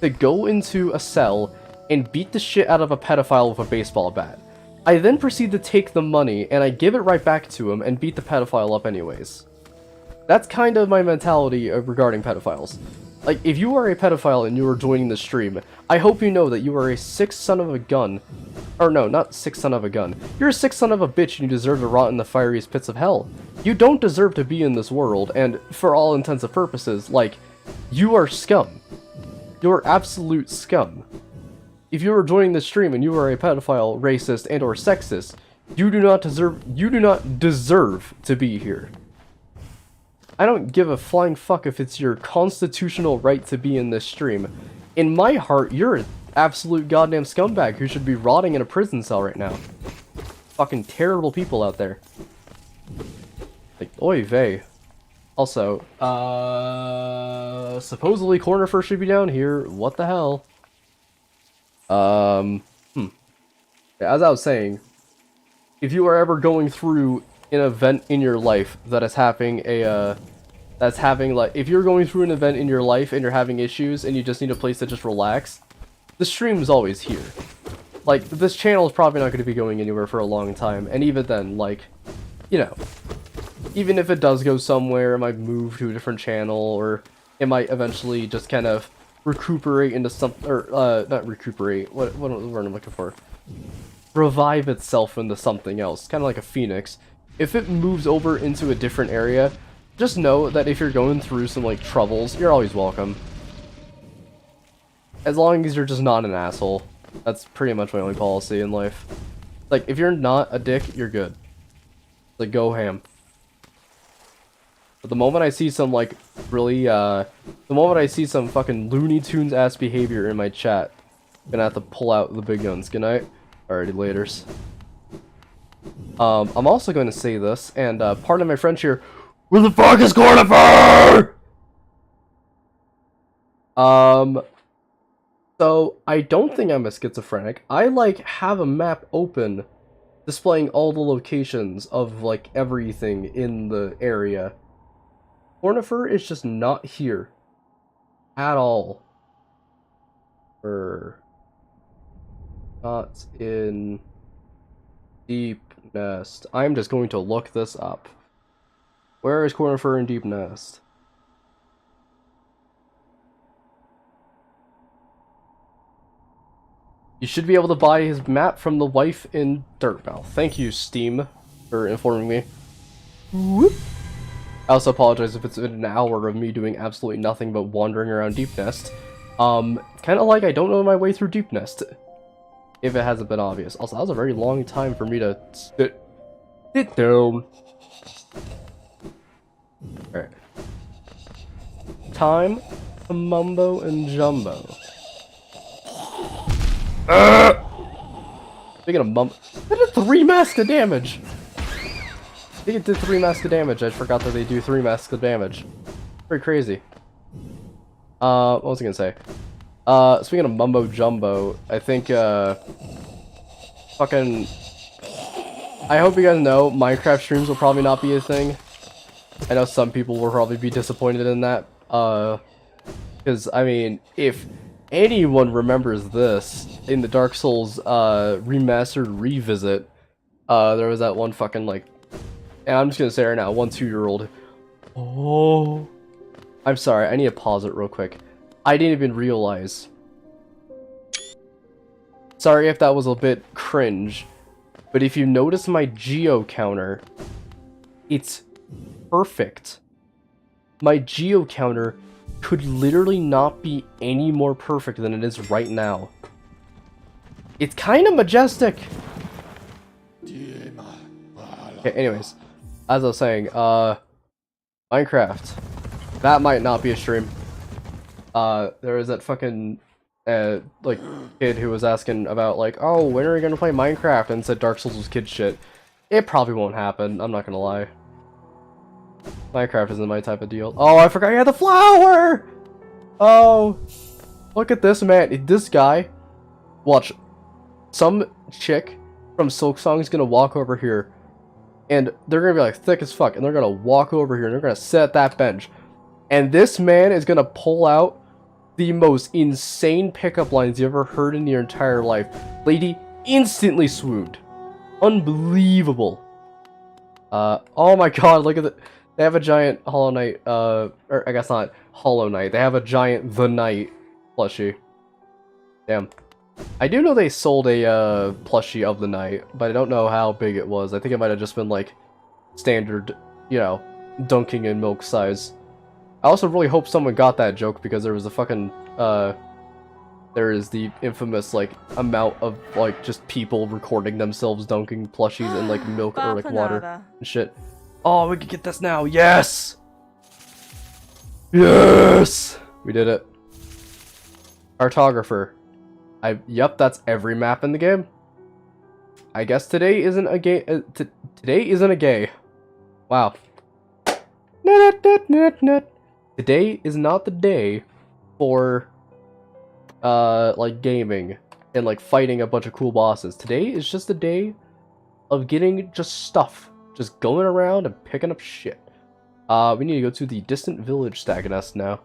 to go into a cell and beat the shit out of a pedophile with a baseball bat. I then proceed to take the money and I give it right back to him and beat the pedophile up anyways. That's kind of my mentality regarding pedophiles. Like, if you are a pedophile and you are joining the stream, I hope you know that you are a sick son of a gun. Or no, not sick son of a gun. You're a sick son of a bitch and you deserve to rot in the fieriest pits of hell. You don't deserve to be in this world, and for all intents and purposes, like, you are scum. You're absolute scum. If you are joining the stream and you are a pedophile, racist, and or sexist, you do not deserve to be here. I don't give a flying fuck if it's your constitutional right to be in this stream. In my heart, you're an absolute goddamn scumbag who should be rotting in a prison cell right now. Fucking terrible people out there. Like, oy vey. Also, supposedly corner first should be down here. What the hell? Yeah, as I was saying, if you are ever going through an event in your life that is having if you're going through an event in your life and you're having issues and you just need a place to just relax, the stream is always here. Like, this channel is probably not going to be going anywhere for a long time, and even then, like, you know, even if it does go somewhere, it might move to a different channel, or it might eventually just kind of recuperate into something, or not recuperate. What word I'm looking for? Revive itself into something else, kind of like a phoenix. If it moves over into a different area, just know that if you're going through some like troubles, you're always welcome. As long as you're just not an asshole. That's pretty much my only policy in life. Like, if you're not a dick, you're good. Like, go ham. But the moment I see some, like, really, the moment I see some fucking Looney Tunes ass behavior in my chat, I'm gonna have to pull out the big guns. Good night. Alrighty, laters. I'm also going to say this, and, pardon my French here. Where the fuck is Cornifer? So, I don't think I'm a schizophrenic. I, like, have a map open displaying all the locations of, like, everything in the area. Cornifer is just not here. At all. Not in Deep Nest. I'm just going to look this up. Where is Cornifer in Deep Nest? You should be able to buy his map from the wife in Dirtmouth. Thank you, Steam, for informing me. Whoop. I also apologize if it's been an hour of me doing absolutely nothing but wandering around Deep Nest. Kind of like I don't know my way through Deep Nest. If it hasn't been obvious. Also, that was a very long time for me to sit down. Alright. Time to mumbo and jumbo. Speaking of mum, that did 3 masks of damage. I think it did 3 masks of damage. I forgot that they do 3 masks of damage. Pretty crazy. What was I gonna say? Speaking of mumbo jumbo, I think fucking. I hope you guys know Minecraft streams will probably not be a thing. I know some people will probably be disappointed in that. Because I mean, if anyone remembers this in the Dark Souls remastered revisit, there was that one fucking like, and I'm just gonna say right now, 1 2-year-old. Oh, I'm sorry, I need to pause it real quick. I didn't even realize. Sorry if that was a bit cringe, but if you notice my geo counter, it's perfect. My geo counter could literally not be any more perfect than it is right now. It's kind of majestic. Okay, anyways, as I was saying, Minecraft. That might not be a stream. There was that fucking, like, kid who was asking about, like, oh, when are we gonna play Minecraft? And said Dark Souls was kid shit. It probably won't happen, I'm not gonna lie. Minecraft isn't my type of deal. Oh, I forgot you had the flower! Oh, look at this, man. This guy, watch, some chick from Silksong is gonna walk over here, and they're gonna be like thick as fuck, and they're gonna walk over here, and they're gonna sit at that bench, and this man is gonna pull out the most insane pickup lines you ever heard in your entire life. Lady instantly swooned. Unbelievable. Oh my god, look at the... They have a giant Hollow Knight, or I guess not Hollow Knight. They have a giant The Knight plushie. Damn. I do know they sold a plushie of the Knight, but I don't know how big it was. I think it might have just been like standard, you know, dunking in milk size. I also really hope someone got that joke because there was a fucking, there is the infamous, like, amount of, like, just people recording themselves dunking plushies in, like, milk or, like, water and shit. Oh, we can get this now. Yes! Yes! We did it. Cartographer. Yep, that's every map in the game. I guess today isn't a gay, today isn't a gay. Wow. Today is not the day for, like, gaming and, like, fighting a bunch of cool bosses. Today is just a day of getting just stuff. Just going around and picking up shit. We need to go to the distant village Stagnest now.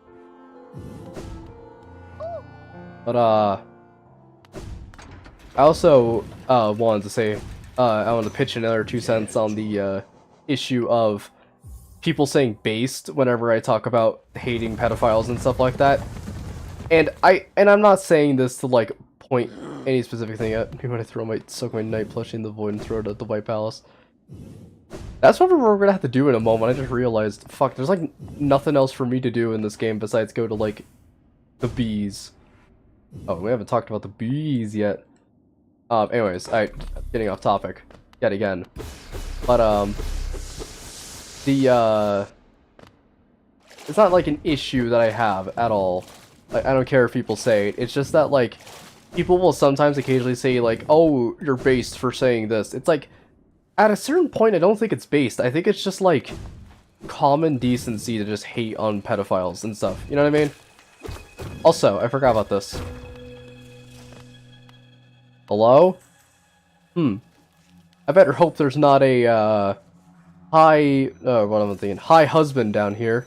But, I also, wanted to say, I wanted to pitch another 2 cents on the, issue of people saying based whenever I talk about hating pedophiles and stuff like that. And I'm not saying this to like point any specific thing at me when I soak my night plushie in the void and throw it at the White Palace. That's what we're gonna have to do in a moment. I just realized, fuck, there's like nothing else for me to do in this game besides go to like the bees. Oh, we haven't talked about the bees yet. Anyways, getting off topic yet again. But it's not like an issue that I have at all. Like, I don't care if people say it. It's just that like people will sometimes occasionally say like, "Oh, you're based for saying this." It's like at a certain point, I don't think it's based. I think it's just like common decency to just hate on pedophiles and stuff. You know what I mean? Also, I forgot about this. Hello? I better hope there's not a what am I thinking? High husband down here.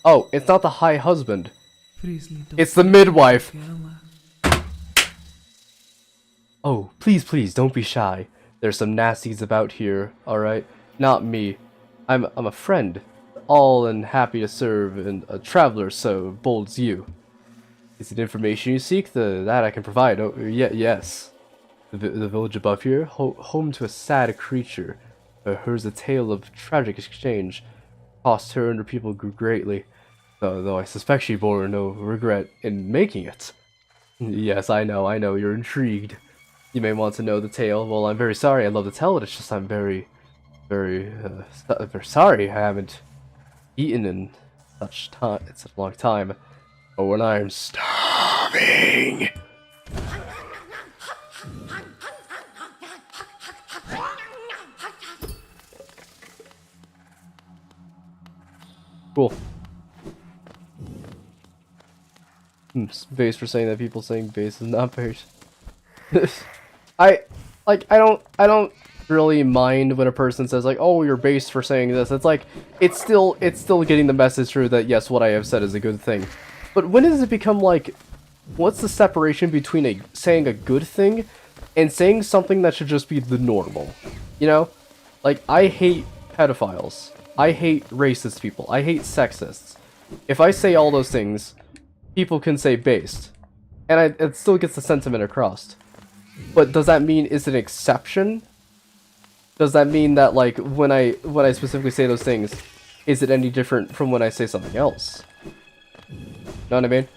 Oh, it's not the high husband. It's the midwife. Oh, please, don't be shy. There's some nasties about here, alright? Not me. I'm a friend. All and happy to serve, and a traveler so bold as you. Is it information you seek? That I can provide. Oh, yes. The village above here, home to a sad creature. Hers a tale of tragic exchange. Cost her and her people grew greatly. Though I suspect she bore no regret in making it. Yes, I know, you're intrigued. You may want to know the tale. Well, I'm very sorry, I'd love to tell it, it's just I'm very sorry I haven't eaten in such a long time. Oh, when I'm starving! Cool. Base for saying that people saying base is not base. I don't really mind when a person says like, oh, you're based for saying this. It's like it's still getting the message through that yes, what I have said is a good thing. But when does it become like, what's the separation between saying a good thing and saying something that should just be the normal? You know? Like, I hate pedophiles. I hate racist people. I hate sexists. If I say all those things, people can say based. And it still gets the sentiment across. But does that mean it's an exception? Does that mean that like when I specifically say those things, is it any different from when I say something else? Know what I mean?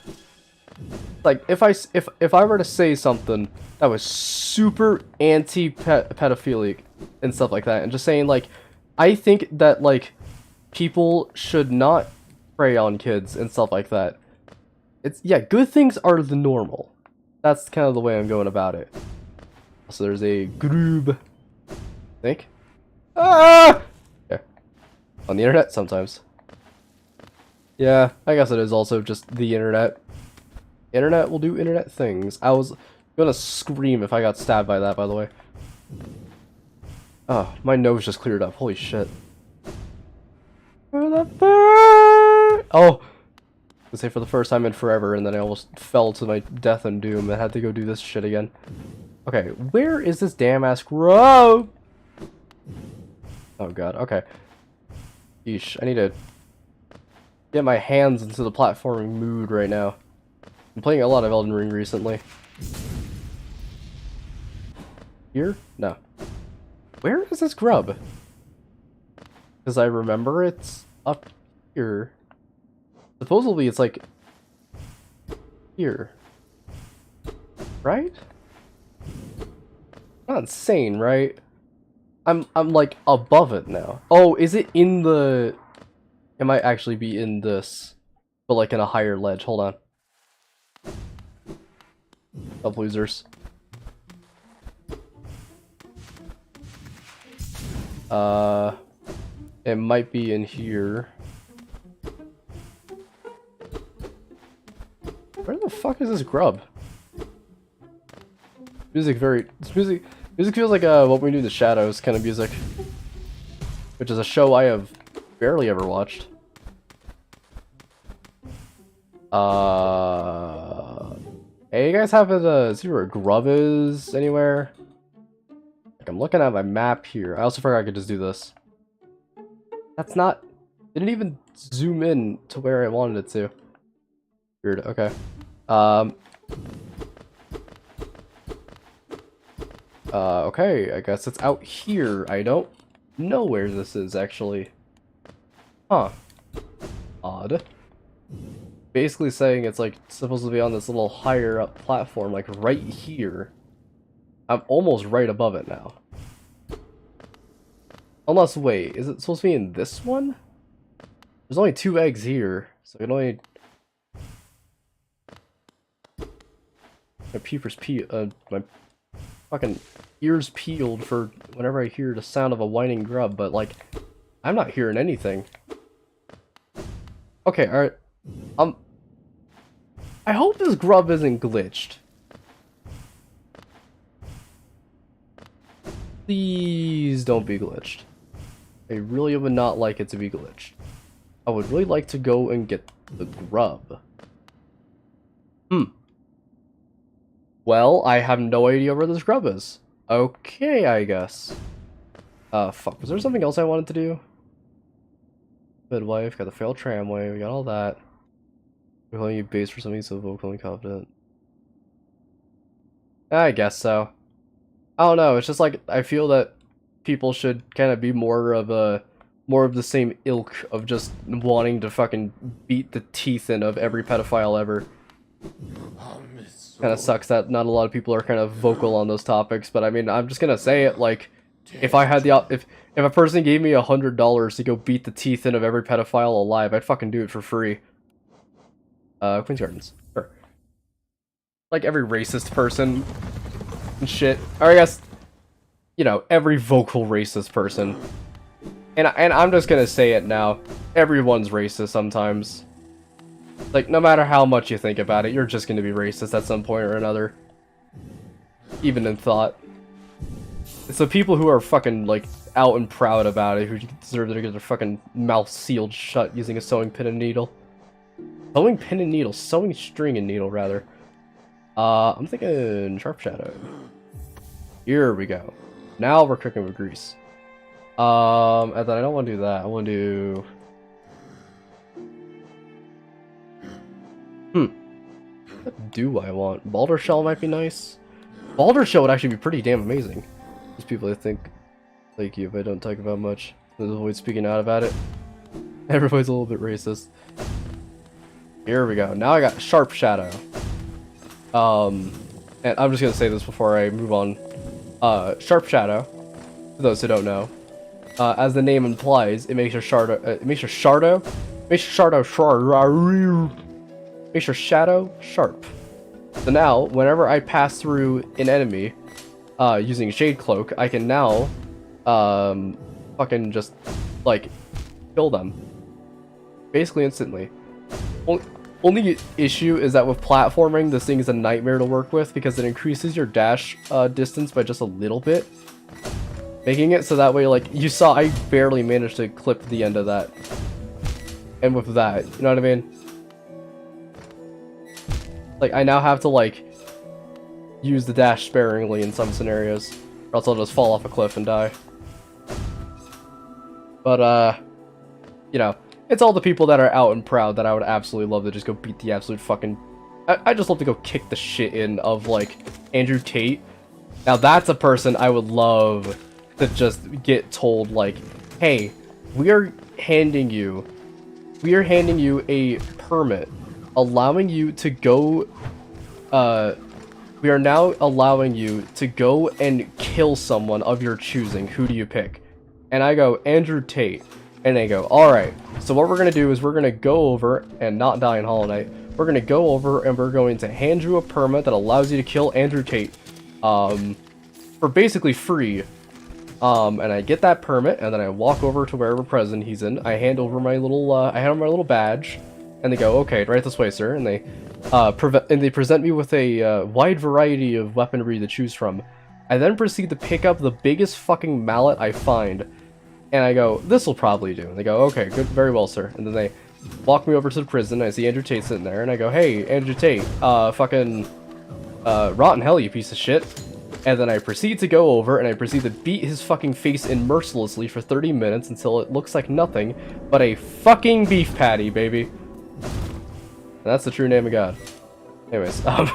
Like if I were to say something that was super anti-pedophilic and stuff like that, and just saying like, I think that like people should not prey on kids and stuff like that. Yeah, good things are the normal. That's kind of the way I'm going about it. So there's a groob. I think. Ah! Yeah. On the internet sometimes. Yeah, I guess it is also just the internet. Internet will do internet things. I was gonna scream if I got stabbed by that, by the way. Oh, my nose just cleared up. Holy shit. Oh! I say for the first time in forever, and then I almost fell to my death and doom and had to go do this shit again. Okay, where is this damn ass grove? Oh god, okay. Yeesh, I need to get my hands into the platforming mood right now. I'm playing a lot of Elden Ring recently. Here? No. Where is this grub? Because I remember it's up here. Supposedly it's like here. Right? Not insane, right? I'm like above it now. Oh, is it in the... It might actually be in this, but like in a higher ledge. Hold on. Up, losers. It might be in here. Where the fuck is this grub? Music music feels like What We Do in the Shadows kind of music. Which is a show I have barely ever watched. Hey, you guys happen to see where a grub is anywhere? Like, I'm looking at my map here. I also forgot I could just do this. That's not... Didn't even zoom in to where I wanted it to. Weird, okay. Okay, I guess it's out here. I don't know where this is, actually. Huh. Odd. Basically saying it's, like, supposed to be on this little higher up platform, like, right here. I'm almost right above it now. Unless, wait, is it supposed to be in this one? There's only 2 eggs here, so I can only... my fucking ears peeled for whenever I hear the sound of a whining grub, but, like, I'm not hearing anything. Okay, alright. I hope this grub isn't glitched. Please don't be glitched. I really would not like it to be glitched. I would really like to go and get the grub. Well, I have no idea where this grub is. Okay, I guess. Fuck. Was there something else I wanted to do? Midwife, got the failed tramway, we got all that. We're calling you base for something so vocally confident. I guess so. I don't know, it's just like, I feel that people should kind of be more of the same ilk of just wanting to fucking beat the teeth in of every pedophile ever. Kind of sucks that not a lot of people are kind of vocal on those topics, but I mean, I'm just gonna say it, like, if I had the if a person gave me $100 to go beat the teeth in of every pedophile alive, I'd fucking do it for free. Queen's Gardens, sure. Like every racist person and shit, or I guess, you know, every vocal racist person. And I'm just gonna say it now, everyone's racist sometimes. Like, no matter how much you think about it, you're just gonna be racist at some point or another. Even in thought. It's the people who are fucking, like, out and proud about it who deserve to get their fucking mouth sealed shut using a sewing pin and needle. Sewing pin and needle. Sewing string and needle, rather. I'm thinking Sharp Shadow. Here we go. Now we're cooking with grease. And then I don't want to do that. I want to do... What do I want? Balder Shell might be nice. Balder Shell would actually be pretty damn amazing. There's people I think like you if I don't talk about much. There's avoid speaking out about it. Everybody's a little bit racist. Here we go. Now I got Sharp Shadow. And I'm just gonna say this before I move on. Sharp Shadow, for those who don't know, as the name implies, it makes your shadow. Makes your shadow sharp. So now, whenever I pass through an enemy, using Shade Cloak, I can now, fucking just, like, kill them. Basically instantly. Only issue is that with platforming, this thing is a nightmare to work with because it increases your dash distance by just a little bit. Making it so that way, like, you saw I barely managed to clip the end of that. And with that, you know what I mean? Like, I now have to, like, use the dash sparingly in some scenarios, or else I'll just fall off a cliff and die. But, you know, it's all the people that are out and proud that I would absolutely love to just go beat the absolute fucking... I just love to go kick the shit in of, like, Andrew Tate. Now that's a person I would love to just get told, like, hey, we are handing you a permit allowing you to go, we are now allowing you to go and kill someone of your choosing. Who do you pick? And I go, Andrew Tate. And they go, alright, so what we're going to do is we're going to go over, and not die in Hollow Knight, we're going to go over and we're going to hand you a permit that allows you to kill Andrew Tate, for basically free. And I get that permit, and then I walk over to wherever prison he's in, I hand over my little, badge, and they go, okay, right this way, sir, and they present me with a, wide variety of weaponry to choose from. I then proceed to pick up the biggest fucking mallet I find, and I go, this will probably do. And they go, okay, good, very well, sir. And then they walk me over to the prison. I see Andrew Tate sitting there, and I go, hey, Andrew Tate, fucking, rotten hell, you piece of shit. And then I proceed to go over, and I proceed to beat his fucking face in mercilessly for 30 minutes until it looks like nothing but a fucking beef patty, baby. That's the true name of God. Anyways, sorry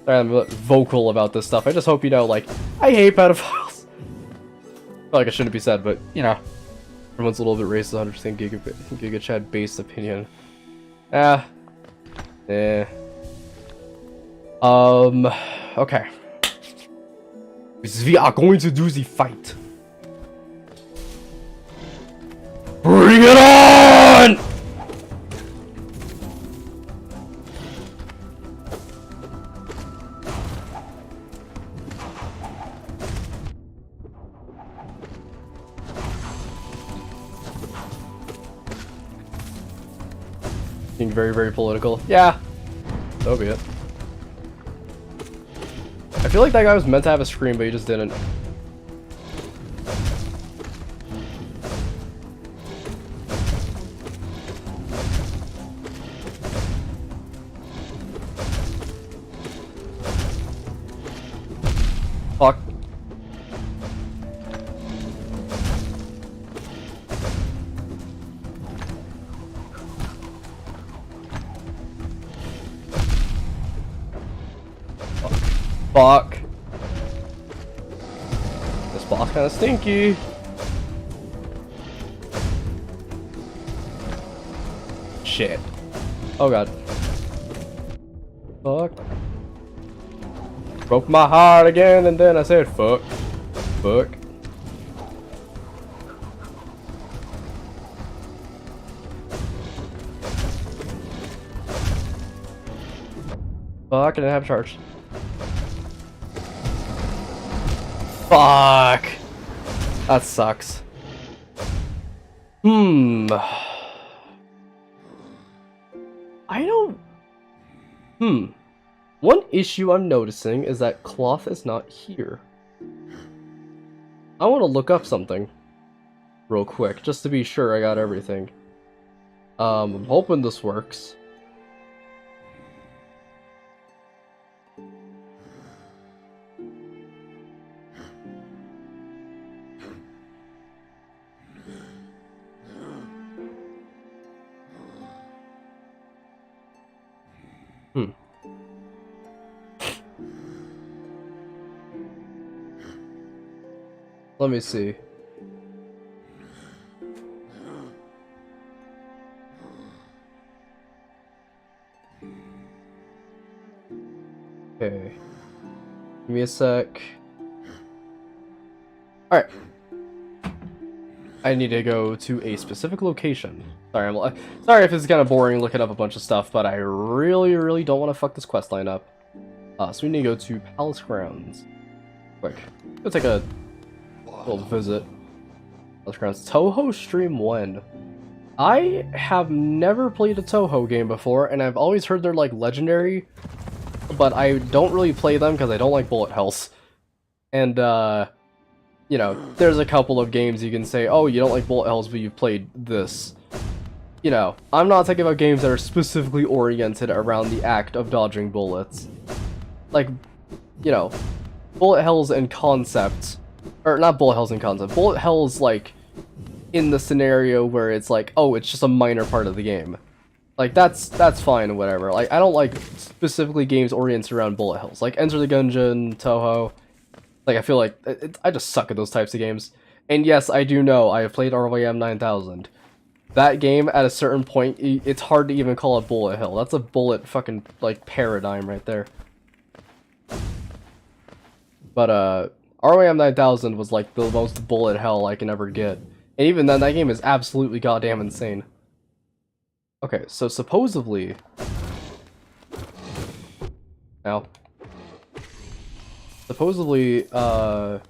I'm a bit vocal about this stuff. I just hope you know, like, I hate pedophiles. I feel like it shouldn't be said, but, you know, everyone's a little bit racist, 100% Giga Chad based opinion. Okay. We are going to do the fight. Bring it on! Being very, very political. Yeah. So be it. I feel like that guy was meant to have a scream, but he just didn't. Fuck. Fuck. This boss kinda stinky. Shit. Oh god. Fuck. Broke my heart again, and then I said fuck. Fuck. Fuck, I didn't have charge. Fuck. That sucks. One issue I'm noticing is that Cloth is not here. I want to look up something real quick, just to be sure I got everything. I'm hoping this works. Let me see. Okay. Give me a sec. Alright. I need to go to a specific location. Sorry, sorry if it's kind of boring looking up a bunch of stuff, but I really don't want to fuck this questline up. So we need to go to Palace Grounds. Quick. Go take a little visit. Palace Grounds. Touhou stream when? I have never played a Touhou game before, and I've always heard they're like legendary, but I don't really play them because I don't like bullet hells. And you know, there's a couple of games you can say, oh, you don't like bullet hells, but you've played this. You know, I'm not talking about games that are specifically oriented around the act of dodging bullets. Like, you know, bullet hells in concept, or not bullet hells in concept, bullet hells like in the scenario where it's like, oh, it's just a minor part of the game. Like, that's fine or whatever. Like, I don't like specifically games oriented around bullet hells. Like, Enter the Gungeon, Touhou. Like, I feel like, I just suck at those types of games. And yes, I do know, I have played RYM 9000. That game, at a certain point, it's hard to even call it bullet hell. That's a bullet fucking, like, paradigm right there. But, RYM 9000 was, like, the most bullet hell I can ever get. And even then, that game is absolutely goddamn insane. Okay, so supposedly... Now... Supposedly, a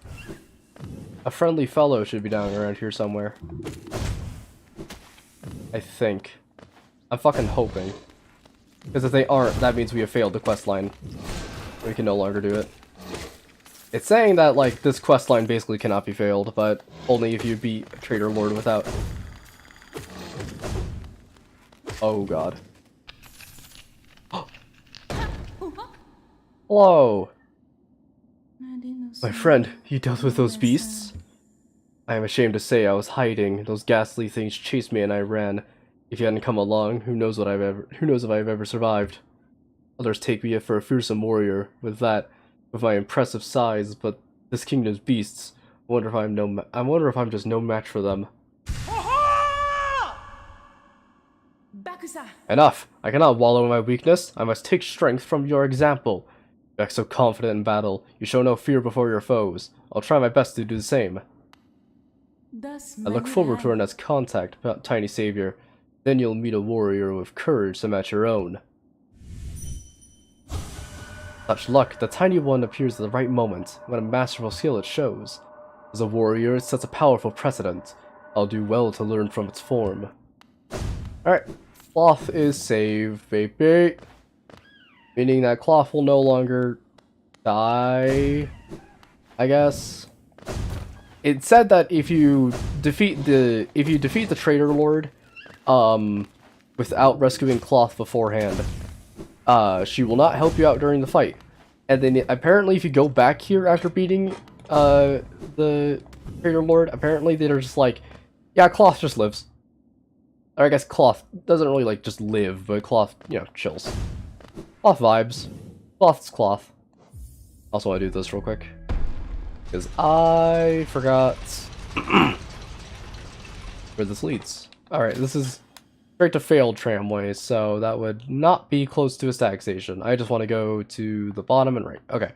friendly fellow should be down around here somewhere. I think. I'm fucking hoping. Because if they aren't, that means we have failed the quest line. We can no longer do it. It's saying that, like, this quest line basically cannot be failed, but only if you beat Traitor Lord without. Oh god. Hello! My friend, you dealt with those beasts? I am ashamed to say I was hiding. Those ghastly things chased me and I ran. If you hadn't come along, who knows if I've ever survived. Others take me for a fearsome warrior with my impressive size, but this kingdom's beasts. I wonder if I'm just no match for them. Enough! I cannot wallow in my weakness. I must take strength from your example. You act so confident in battle. You show no fear before your foes. I'll try my best to do the same. I look forward to our next contact, tiny savior. Then you'll meet a warrior with courage to match your own. Such luck, the tiny one appears at the right moment. When a masterful skill it shows. As a warrior, it sets a powerful precedent. I'll do well to learn from its form. Alright, Cloth is saved, baby. Meaning that Cloth will no longer die, I guess. It said that if you defeat the Traitor Lord, without rescuing Cloth beforehand, she will not help you out during the fight. And then apparently if you go back here after beating the Traitor Lord, apparently they're just like, yeah, Cloth just lives. Or I guess Cloth doesn't really like just live, but Cloth, you know, chills. Cloth vibes. Cloth's Cloth. Also want to do this real quick. Because I forgot where this leads. Alright, this is straight to failed tramway, so that would not be close to a stag station. I just want to go to the bottom and right. Okay.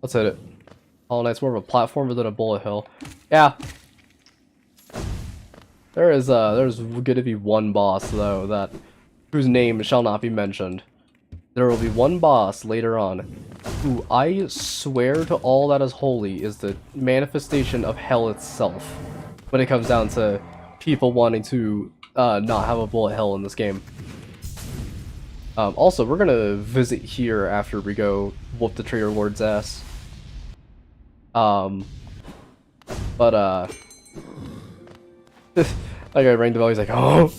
Let's hit it. Hollow Knight's more of a platformer than a bullet hill. Yeah. There's gonna be one boss though whose name shall not be mentioned. There will be one boss later on who I swear to all that is holy is the manifestation of hell itself when it comes down to people wanting to not have a bullet hell in this game. Also, we're gonna visit here after we go whoop the Traitor Lord's ass. Like I rang the bell, he's like, oh!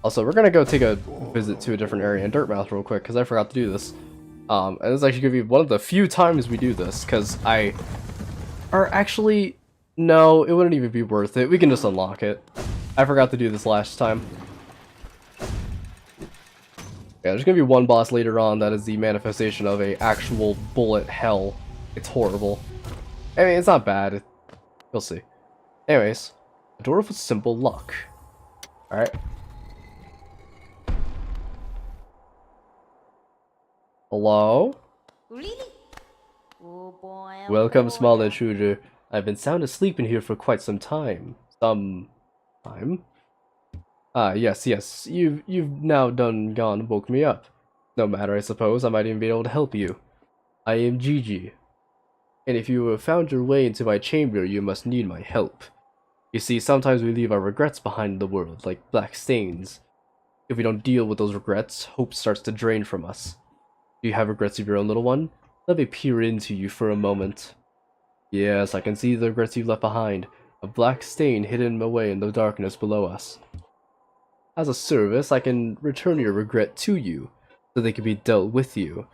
Also, we're gonna go take a visit to a different area in Dirtmouth real quick, because I forgot to do this. And this is actually gonna be one of the few times we do this, because no, it wouldn't even be worth it. We can just unlock it. I forgot to do this last time. Yeah, there's gonna be one boss later on that is the manifestation of a actual bullet hell. It's horrible. I mean, it's not bad. You'll see. Anyways. A door with simple luck. Alright. Hello? Welcome, small intruder. I've been sound asleep in here for quite some time. Yes. You've now gone and woke me up. No matter, I suppose. I might even be able to help you. I am Gigi. And if you have found your way into my chamber, you must need my help. You see, sometimes we leave our regrets behind in the world, like black stains. If we don't deal with those regrets, hope starts to drain from us. Do you have regrets of your own, little one? Let me peer into you for a moment. Yes, I can see the regrets you've left behind, a black stain hidden away in the darkness below us. As a service, I can return your regret to you, so they can be dealt with you.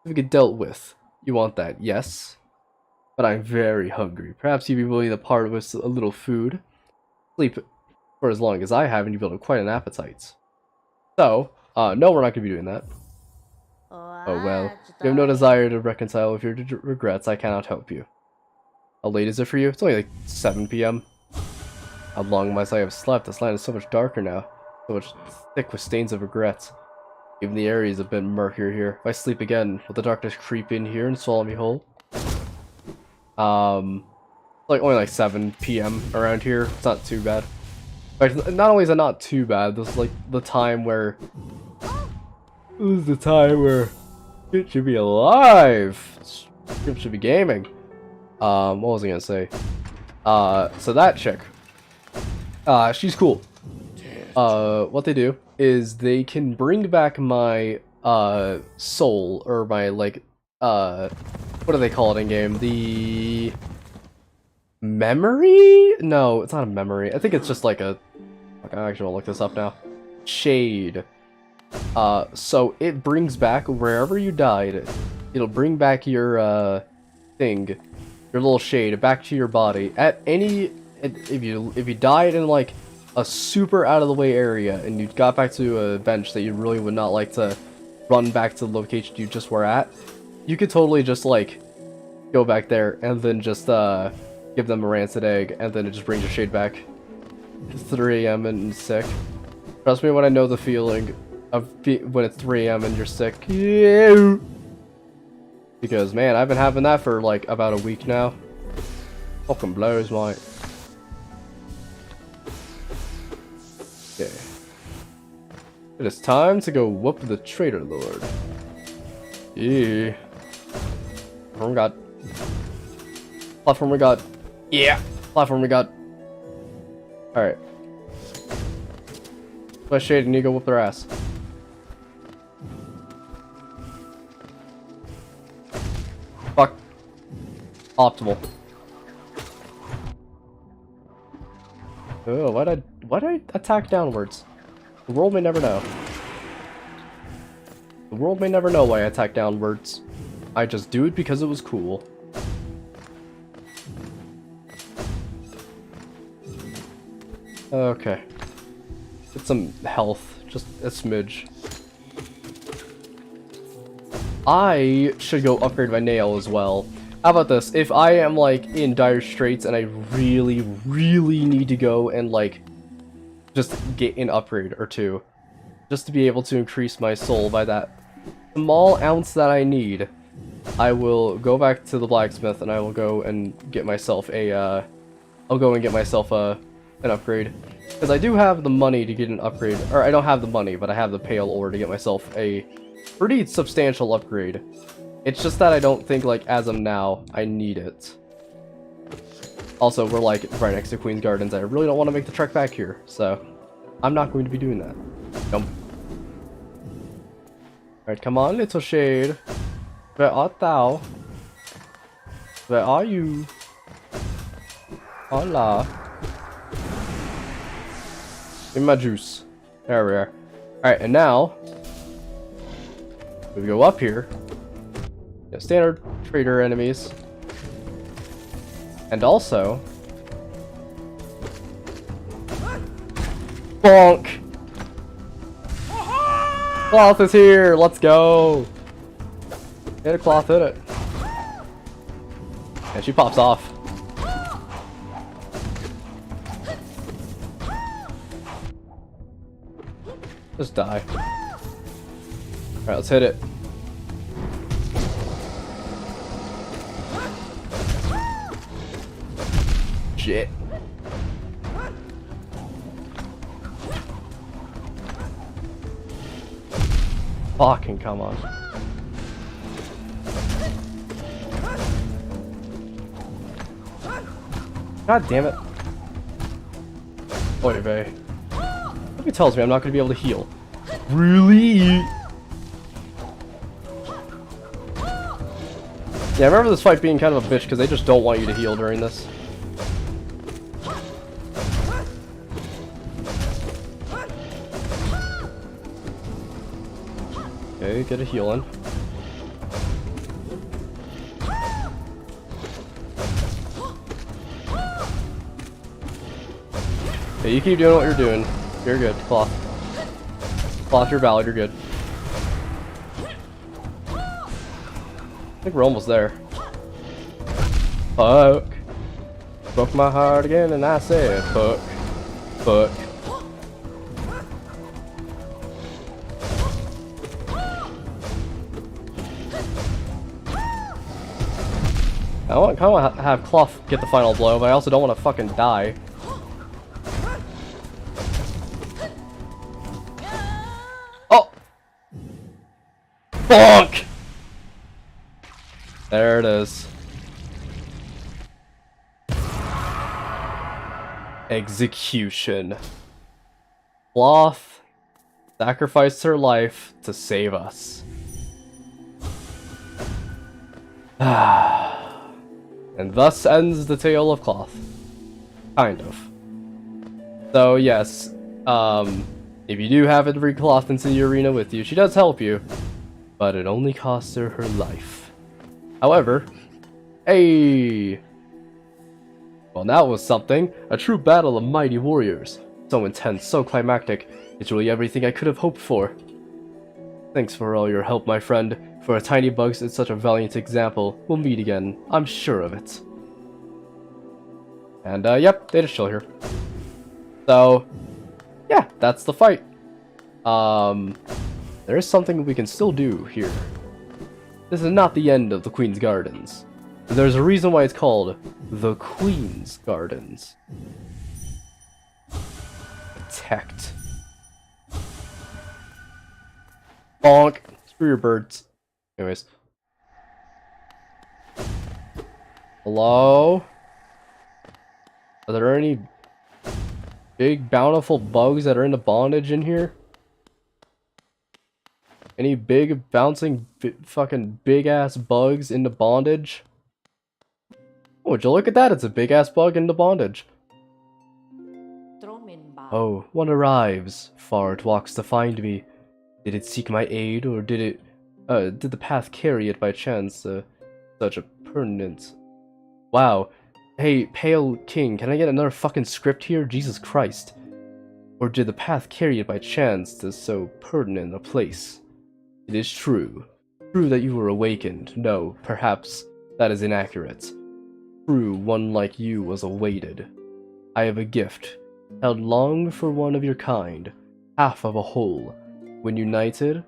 If you get dealt with, you want that, yes? But I'm very hungry. Perhaps you'd be willing to part with a little food. Sleep for as long as I have and you build up quite an appetite. So, no, we're not going to be doing that. Oh well, you have no desire to reconcile with your regrets, I cannot help you. How late is it for you? It's only like 7 PM. How long must I have slept? This land is so much darker now. So much thick with stains of regret. Even the air is a bit murkier here. If I sleep again, will the darkness creep in here and swallow me whole? Like only like 7 PM around here. It's not too bad. Like, not only is it not too bad, this is like the time where it should be alive. It should be gaming. What was I gonna say? So that chick, she's cool. What they do is they can bring back my soul, or my like what do they call it in game? The memory? No, it's not a memory. I think it's just like a. I actually want to look this up now. Shade. So it brings back wherever you died. It'll bring back your thing, your little shade, back to your body. At any, if you died in like a super out of the way area and you got back to a bench that you really would not like to run back to the location you just were at, you could totally just like go back there and then just give them a rancid egg, and then it just brings your shade back. It's 3 AM and sick. Trust me when I know the feeling of when it's 3 AM and you're sick. Yeah. Because man, I've been having that for like about a week now. Fucking blows, mate. Okay. It is time to go whoop the Traitor Lord. Yeah. Platform we got. Platform we got. Yeah. Platform we got. Alright. Let's shade and you go whoop their ass. Fuck. Optimal. Oh, why'd I attack downwards? The world may never know. The world may never know why I attack downwards. I just do it because it was cool. Okay. Get some health. Just a smidge. I should go upgrade my nail as well. How about this? If I am like in dire straits and I really, really need to go and like just get an upgrade or two, just to be able to increase my soul by that small ounce that I need, I will go back to the blacksmith and I will go and get myself a I'll go and get myself an upgrade, because I do have the money to get an upgrade, or I don't have the money, but I have the pale ore to get myself a pretty substantial upgrade. It's just that I don't think, like, as of now, I need it. Also, we're, like, right next to Queen's Gardens. I really don't want to make the trek back here, so I'm not going to be doing that. Jump. Alright, come on, little shade. Where art thou? Where are you? Hola. Give me my juice. There we are. Alright, and now we go up here. Standard trader enemies. And also bonk! Cloth is here! Let's go! Get a cloth in it. And she pops off. Just die. Alright, let's hit it. Shit. Fucking come on. God damn it. Oy vey. Something tells me I'm not going to be able to heal. Really? Yeah, I remember this fight being kind of a bitch because they just don't want you to heal during this. Okay, get a heal in. Okay, you keep doing what you're doing. You're good. Cloth. Cloth, you're valid. You're good. I think we're almost there. Fuck. Broke my heart again and I said fuck. Fuck. I kind of want to have Cloth get the final blow, but I also don't want to fucking die. Oh! Fuck! There it is. Execution. Cloth sacrificed her life to save us. And thus ends the tale of Cloth. Kind of. So yes, if you do have it bring Cloth into the arena with you, she does help you, but it only costs her her life. However, hey! Well, that was something. A true battle of mighty warriors. So intense, so climactic. It's really everything I could have hoped for. Thanks for all your help, my friend. For a tiny bug, it's such a valiant example. We'll meet again. I'm sure of it. And, yep, they just chill here. So, yeah, that's the fight. There is something we can still do here. This is not the end of the Queen's Gardens. There's a reason why it's called the Queen's Gardens. Protect. Bonk. Screw your birds. Anyways. Hello? Are there any big bountiful bugs that are into bondage in here? Any big bouncing fucking big ass bugs into bondage? Oh, would you look at that? It's a big ass bug into bondage. Oh, one arrives. Far it walks to find me. Did it seek my aid, or did the path carry it by chance? Such a pertinent. Wow. Hey, Pale King, can I get another fucking script here? Jesus Christ. Or did the path carry it by chance to so pertinent a place? It is true. True that you were awakened. No, perhaps that is inaccurate. True, one like you was awaited. I have a gift, held long for one of your kind, half of a whole. When united,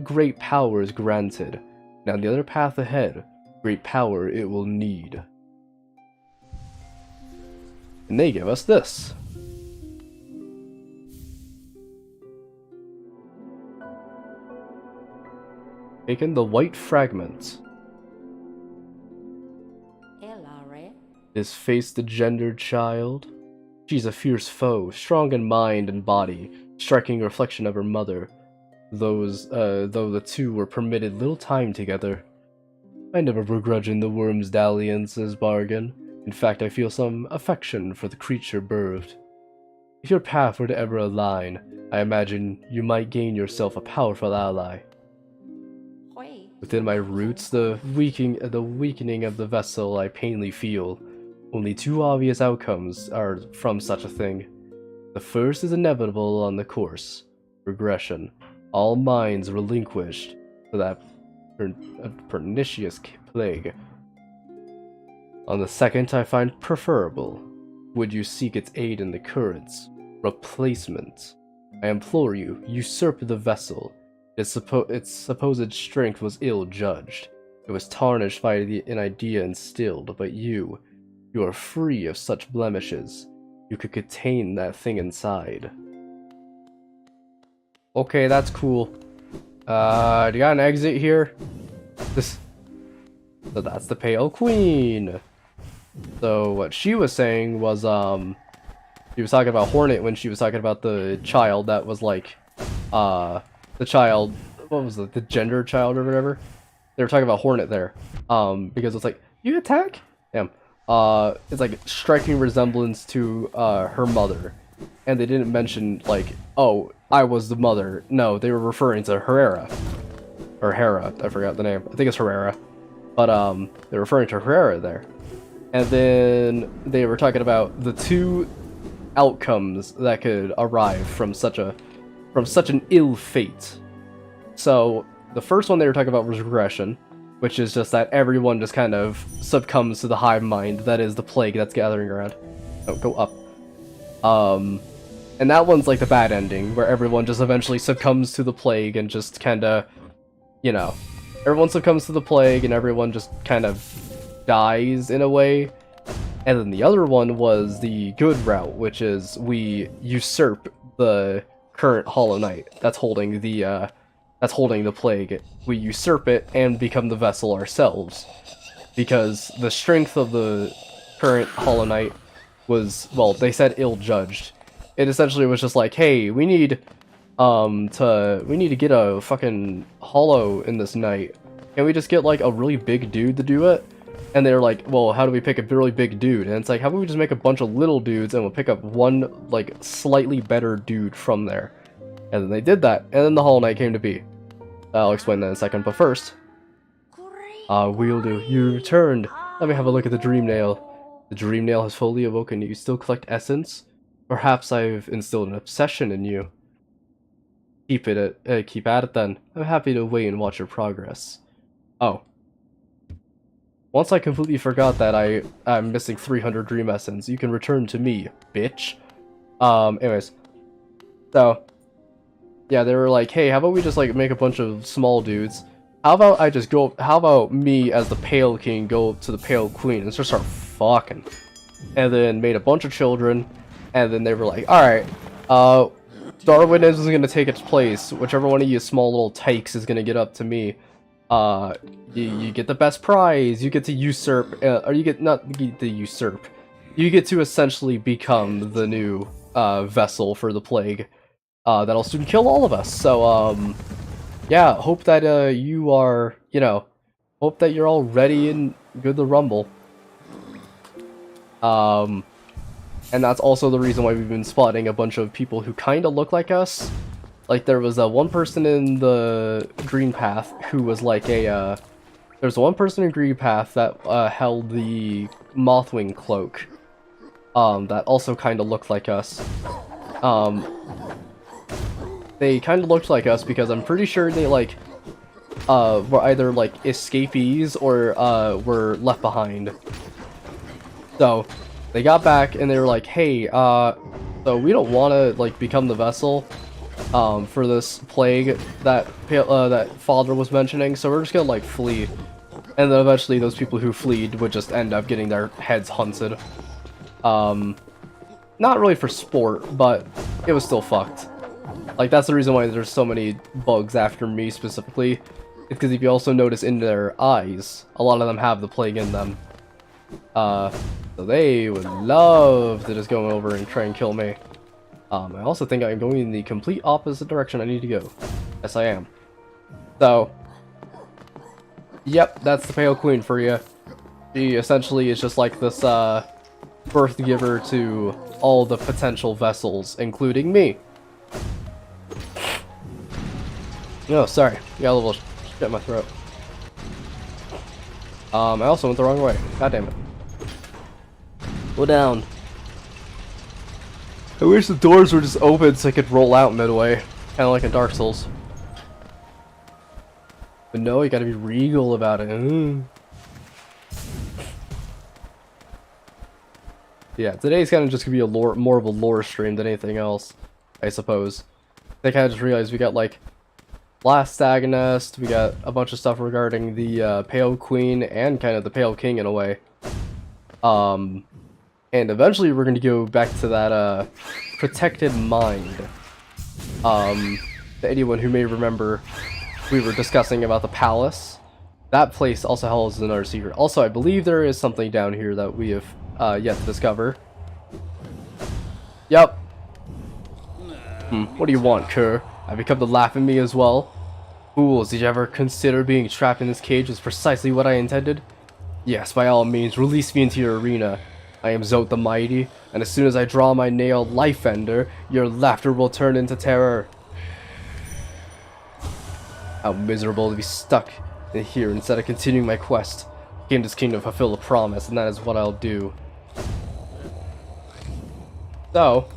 great power is granted. Now the other path ahead, great power it will need. And they give us this. Taken the white fragment. Is face the gendered child. She's a fierce foe, strong in mind and body, striking reflection of her mother. Though the two were permitted little time together. I never begrudge the worm's dalliance's bargain. In fact, I feel some affection for the creature birthed. If your path were to ever align, I imagine you might gain yourself a powerful ally. Within my roots, the weakening of the vessel I painfully feel. Only two obvious outcomes are from such a thing. The first is inevitable on the course. Regression. All minds relinquished to that pernicious plague. On the second, I find preferable. Would you seek its aid in the currents? Replacement. I implore you, usurp the vessel. Its supposed strength was ill-judged. It was tarnished by an idea instilled, but you are free of such blemishes. You could contain that thing inside. Okay, that's cool. Do you got an exit here? So that's the Pale Queen. So what she was saying was, she was talking about Hornet when she was talking about the child that was like, the child, what was it, the gender child or whatever? They were talking about Hornet there, because it's like, you attack? Damn. It's like striking resemblance to, her mother. And they didn't mention, like, oh, I was the mother. No, they were referring to Herrera. Or Hera, I forgot the name. I think it's Herrera. But, they're referring to Herrera there. And then they were talking about the two outcomes that could arrive from such an ill fate. So, the first one they were talking about was regression, which is just that everyone just kind of succumbs to the hive mind that is the plague that's gathering around. Oh, go up. And that one's like the bad ending, where everyone just eventually succumbs to the plague and just kinda, you know, everyone succumbs to the plague and everyone just kind of dies in a way. And then the other one was the good route, which is we usurp the current Hollow Knight that's holding the plague. We usurp it and become the vessel ourselves, because the strength of the current Hollow Knight was, well, they said ill-judged. It essentially was just like, hey, we need to get a fucking hollow in this night. Can we just get like a really big dude to do it? And they're like, well, how do we pick a really big dude? And it's like, how about we just make a bunch of little dudes and we'll pick up one like slightly better dude from there. And then they did that, and then the Hollow Knight came to be. I'll explain that in a second, but first, Wielder, you returned. Let me have a look at the Dream Nail. The Dream Nail has fully awoken. You still collect essence? Perhaps I've instilled an obsession in you. Keep at it then. I'm happy to wait and watch your progress. Oh. Once I completely forgot that I'm missing 300 Dream Essence, you can return to me, bitch. Anyways. So, yeah, they were like, hey, how about we just, like, make a bunch of small dudes? How about me as the Pale King go to the Pale Queen and just start fucking? And then made a bunch of children, and then they were like, alright, Darwinism is gonna take its place. Whichever one of you small little tykes is gonna get up to me. You get the best prize. You get to usurp, or you get not the usurp. You get to essentially become the new vessel for the plague. That'll soon kill all of us. So yeah. Hope that you are, hope that you're all ready and good to rumble. And that's also the reason why we've been spotting a bunch of people who kind of look like us. Like, there was one person in the Green Path who was like a, there's one person in Green Path that held the Mothwing cloak, that also kind of looked like us. They kind of looked like us because I'm pretty sure they, like, were either, like, escapees or, were left behind. So, they got back and they were like, hey, so we don't want to, like, become the vessel, for this plague that Father was mentioning, so we're just gonna, like, flee. And then eventually those people who fled would just end up getting their heads hunted. Not really for sport, but it was still fucked. Like, that's the reason why there's so many bugs after me specifically. It's because if you also notice in their eyes, a lot of them have the plague in them. So they would love to just go over and try and kill me. I also think I'm going in the complete opposite direction I need to go. Yes, I am. So, yep, that's the Pale Queen for you. She essentially is just like this, birth giver to all the potential vessels, including me. Oh, sorry. Got a little shit in my throat. I also went the wrong way. God damn it. Go down. I wish the doors were just open so I could roll out midway. Kinda like in Dark Souls. But no, you gotta be regal about it. Yeah, today's kinda just gonna be more of a lore stream than anything else, I suppose. I kinda just realized we got, like, Last Agonist, we got a bunch of stuff regarding the Pale Queen and kind of the Pale King in a way. And eventually we're going to go back to that Protected Mind. To anyone who may remember, we were discussing about the palace. That place also houses another secret. Also, I believe there is something down here that we have yet to discover. Yep. What do you want, cur? Have you come to laugh at me as well? Fools, did you ever consider being trapped in this cage was precisely what I intended? Yes, by all means, release me into your arena. I am Zote the Mighty, and as soon as I draw my nailed Life Ender, your laughter will turn into terror. How miserable to be stuck in here instead of continuing my quest. I came to this kingdom to fulfill a promise, and that is what I'll do. So,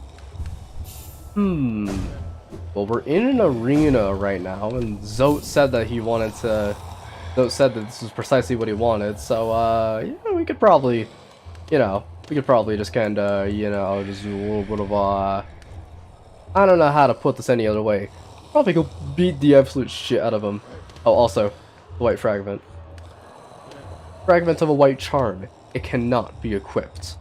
well, we're in an arena right now, and Zote said that he wanted to... Zote said that this was precisely what he wanted, so, yeah, we could probably, we could probably just kinda, just do a little bit of, I don't know how to put this any other way. Probably go beat the absolute shit out of him. Oh, also, the white fragment. Fragment of a white charm. It cannot be equipped.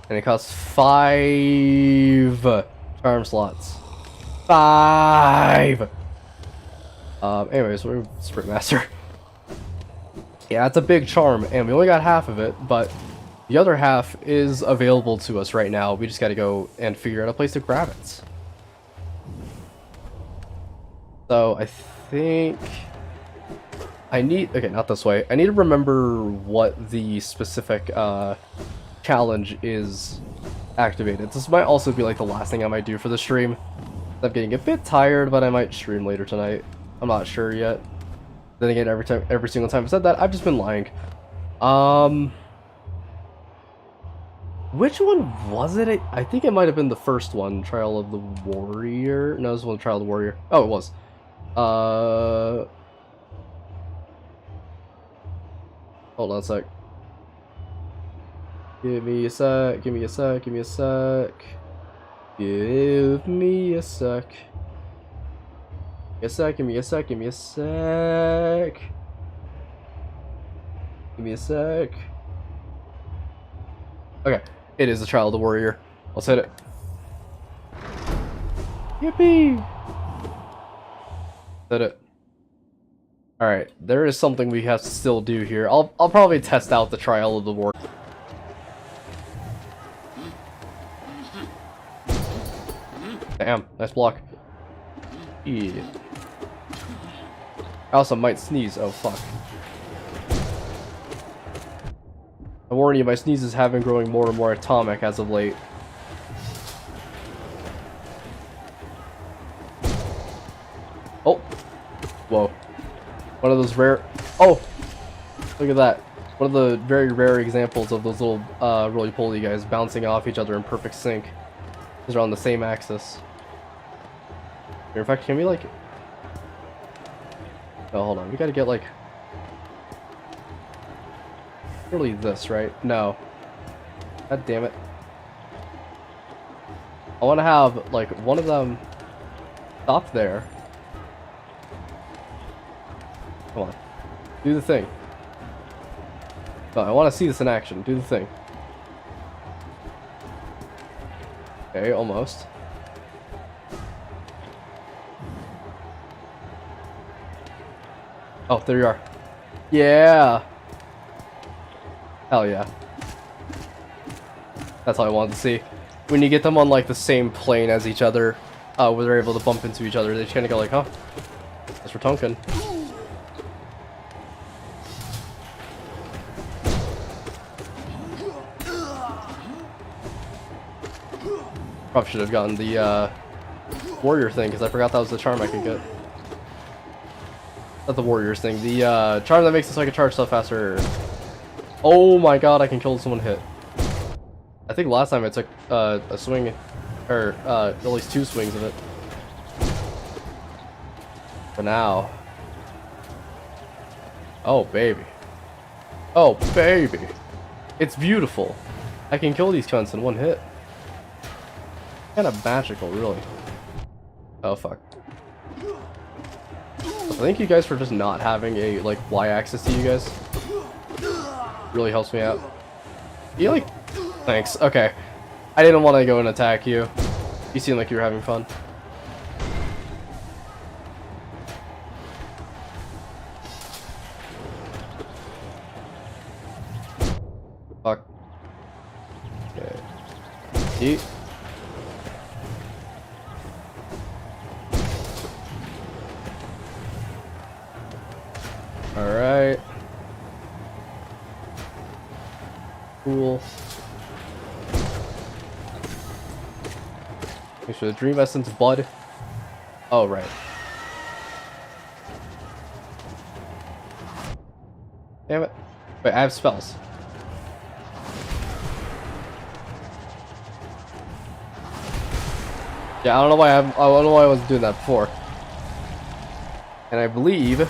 And it costs 5 charm slots. 5! Anyways, we're Sprint Master. Yeah, it's a big charm, and we only got half of it, but the other half is available to us right now. We just gotta go and figure out a place to grab it. So, I think... okay, not this way. I need to remember what the specific, challenge is activated. This might also be, like, the last thing I might do for the stream. I'm getting a bit tired, but I might stream later tonight. I'm not sure yet. Then again, every single time I've said that, I've just been lying. Which one was it? I think it might have been the first one, Trial of the Warrior. No, this one, Trial of the Warrior. Oh, it was. Hold on a sec. Give me a sec, give me a sec, give me a sec. Give me a sec. Give me a sec, give me a sec, give me a sec. Give me a sec. Okay, it is the Trial of the Warrior. Let's hit it. Yippee! Hit it. Alright, there is something we have to still do here. I'll probably test out the Trial of the Warrior. Damn, nice block. Yeah. I also might sneeze. Oh, fuck. I warn you, my sneezes have been growing more and more atomic as of late. Oh! Whoa. One of those rare... Oh! Look at that. One of the very rare examples of those little roly-poly guys bouncing off each other in perfect sync. Because they're on the same axis. In fact, can we like... Oh, hold on. We gotta get like... Surely this, right? No. God damn it. I want to have like one of them stop there. Come on. Do the thing. No, I want to see this in action. Do the thing. Okay, almost. Oh, there you are. Yeah! Hell yeah. That's all I wanted to see. When you get them on like the same plane as each other, where they're able to bump into each other, they just kind of go like, huh? That's for Tonkin. Probably should have gotten the warrior thing, because I forgot that was the charm I could get. Not the warriors thing, the charm that makes it so I can charge stuff faster. Oh my god, I can kill someone hit. I think last time I took a swing, or at least 2 swings of it. But now... Oh baby. Oh baby. It's beautiful. I can kill these cunts in 1 hit. Kind of magical, really. Oh fuck. Thank you guys for just not having a like y-axis to you guys. Really helps me out. You like... Thanks. Okay. I didn't want to go and attack you. You seem like you were having fun. Fuck. Okay. Eat. Alright. Cool. Make sure the Dream Essence Bud. Oh, right. Damn it. Wait, I have spells. Yeah, I don't know why I don't know why I wasn't doing that before. And I believe...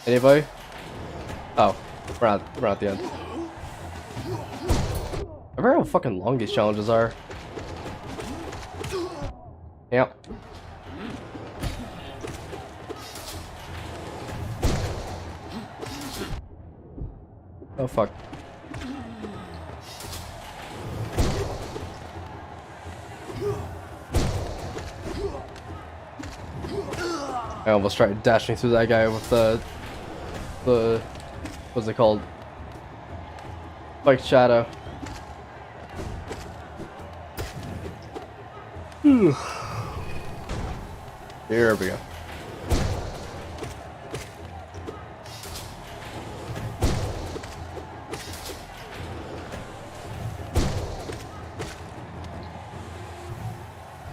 Anybody? Oh, we're not at the end. I forget how fucking long these challenges are. Yep. Oh fuck. I almost tried dashing through that guy with the what's it called? Like shadow. Here we go.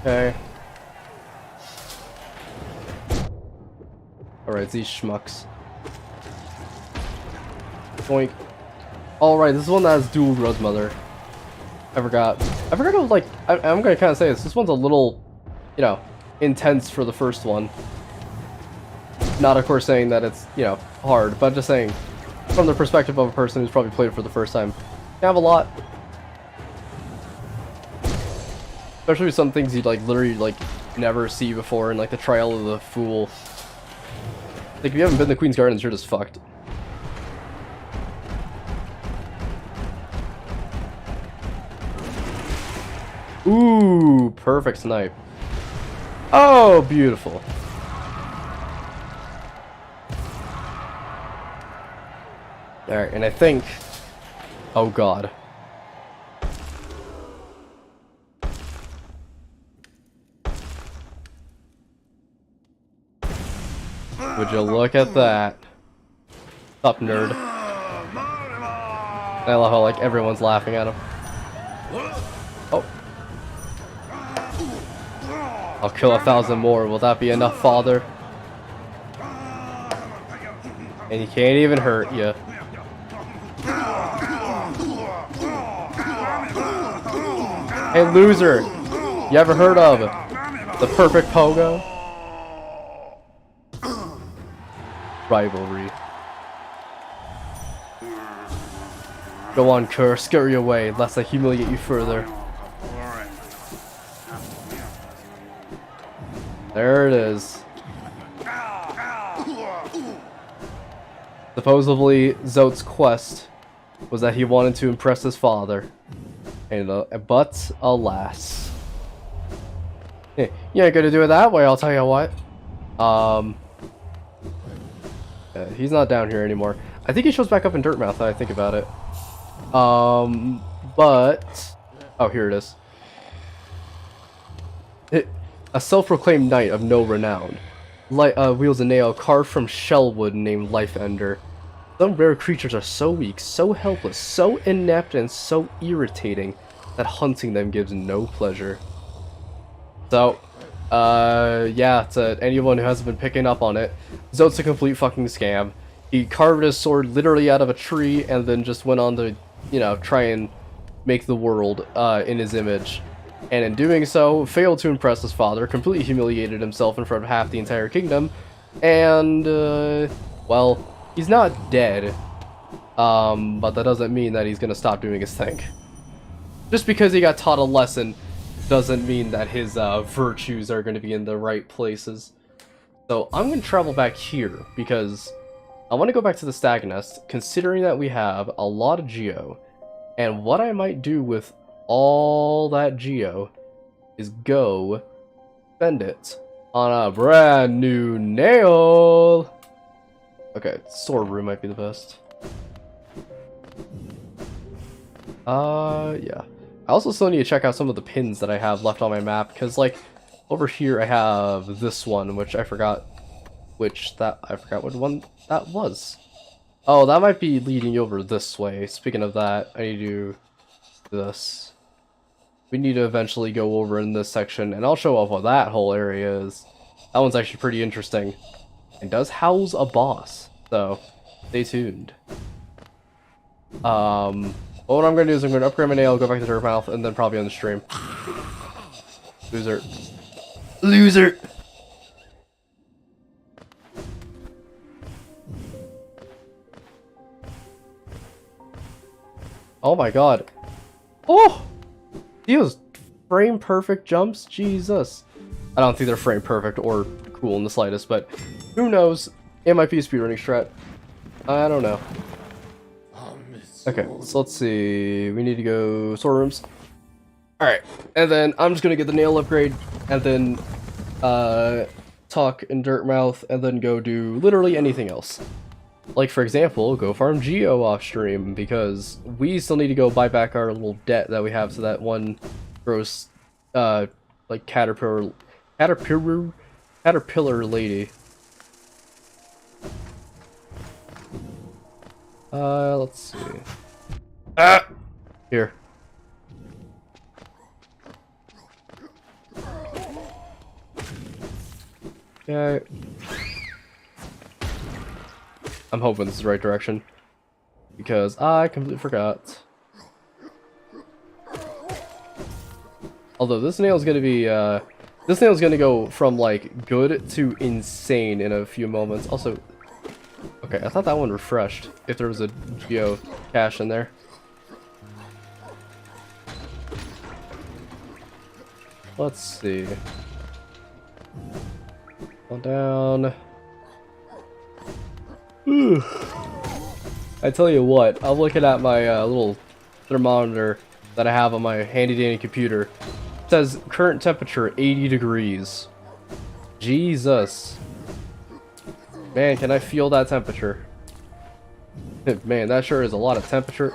Okay. Alright, these schmucks. Boink. All right, this is one that has dual growth mother. I forgot. I forgot to like. I'm gonna kind of say this. This one's a little, you know, intense for the first one. Not, of course, saying that it's, you know, hard, but just saying from the perspective of a person who's probably played it for the first time. You have a lot. Especially with some things you'd like literally like never see before, in like the Trial of the Fool. Like if you haven't been to Queen's Gardens, you're just fucked. Ooh, perfect snipe. Oh, beautiful. Alright, and I think... Oh god. Would you look at that? Up, nerd. I love how like everyone's laughing at him. Oh. I'll kill 1,000 more. Will that be enough, father? And he can't even hurt you. Hey, loser! You ever heard of the perfect pogo? Rivalry. Go on, Kerr, scurry away, lest I humiliate you further. There it is. Supposedly, Zote's quest was that he wanted to impress his father. And, but, alas. You ain't gonna do it that way, I'll tell you what. He's not down here anymore. I think he shows back up in Dirtmouth, now I think about it. But... Oh, here it is. A self-proclaimed knight of no renown. Wields a nail carved from shellwood named Life Ender. Some rare creatures are so weak, so helpless, so inept, and so irritating that hunting them gives no pleasure. So, yeah, to anyone who hasn't been picking up on it, Zote's a complete fucking scam. He carved his sword literally out of a tree and then just went on to, you know, try and make the world in his image. And in doing so, failed to impress his father, completely humiliated himself in front of half the entire kingdom, and, well, he's not dead, but that doesn't mean that he's gonna stop doing his thing. Just because he got taught a lesson doesn't mean that his virtues are going to be in the right places. So I'm going to travel back here because I want to go back to the Stag Nest, considering that we have a lot of geo. And what I might do with all that geo is go spend it on a brand new nail. Okay, storeroom might be the best. Yeah. I also still need to check out some of the pins that I have left on my map, because, like, over here I have this one, which I forgot what one that was. Oh, that might be leading you over this way. Speaking of that, I need to do this. We need to eventually go over in this section, and I'll show off what that whole area is. That one's actually pretty interesting. It does house a boss, so stay tuned. What I'm going to do is I'm going to upgrade my nail, go back to Dirtmouth, and then probably on the stream. Loser. Loser! Oh my god. Oh! These frame perfect jumps? Jesus. I don't think they're frame perfect or cool in the slightest, but who knows? It might be a speedrunning strat. I don't know. Okay, so let's see. We need to go storerooms. Alright, and then I'm just gonna get the nail upgrade, and then talk in Dirtmouth, and then go do literally anything else. Like, for example, go farm Geo off stream, because we still need to go buy back our little debt that we have to that one gross, like, caterpillar lady. Let's see. Ah! Here. Okay. I'm hoping this is the right direction. because I completely forgot. Although this nail's gonna be, this nail's gonna go from, like, good to insane in a few moments. Also, okay, I thought that one refreshed, if there was a geo cache in there. Let's see. Go down. I tell you what, I'm looking at my little thermometer that I have on my handy-dandy computer. It says current temperature 80 degrees. Jesus. Man, can I feel that temperature? Man, that sure is a lot of temperature.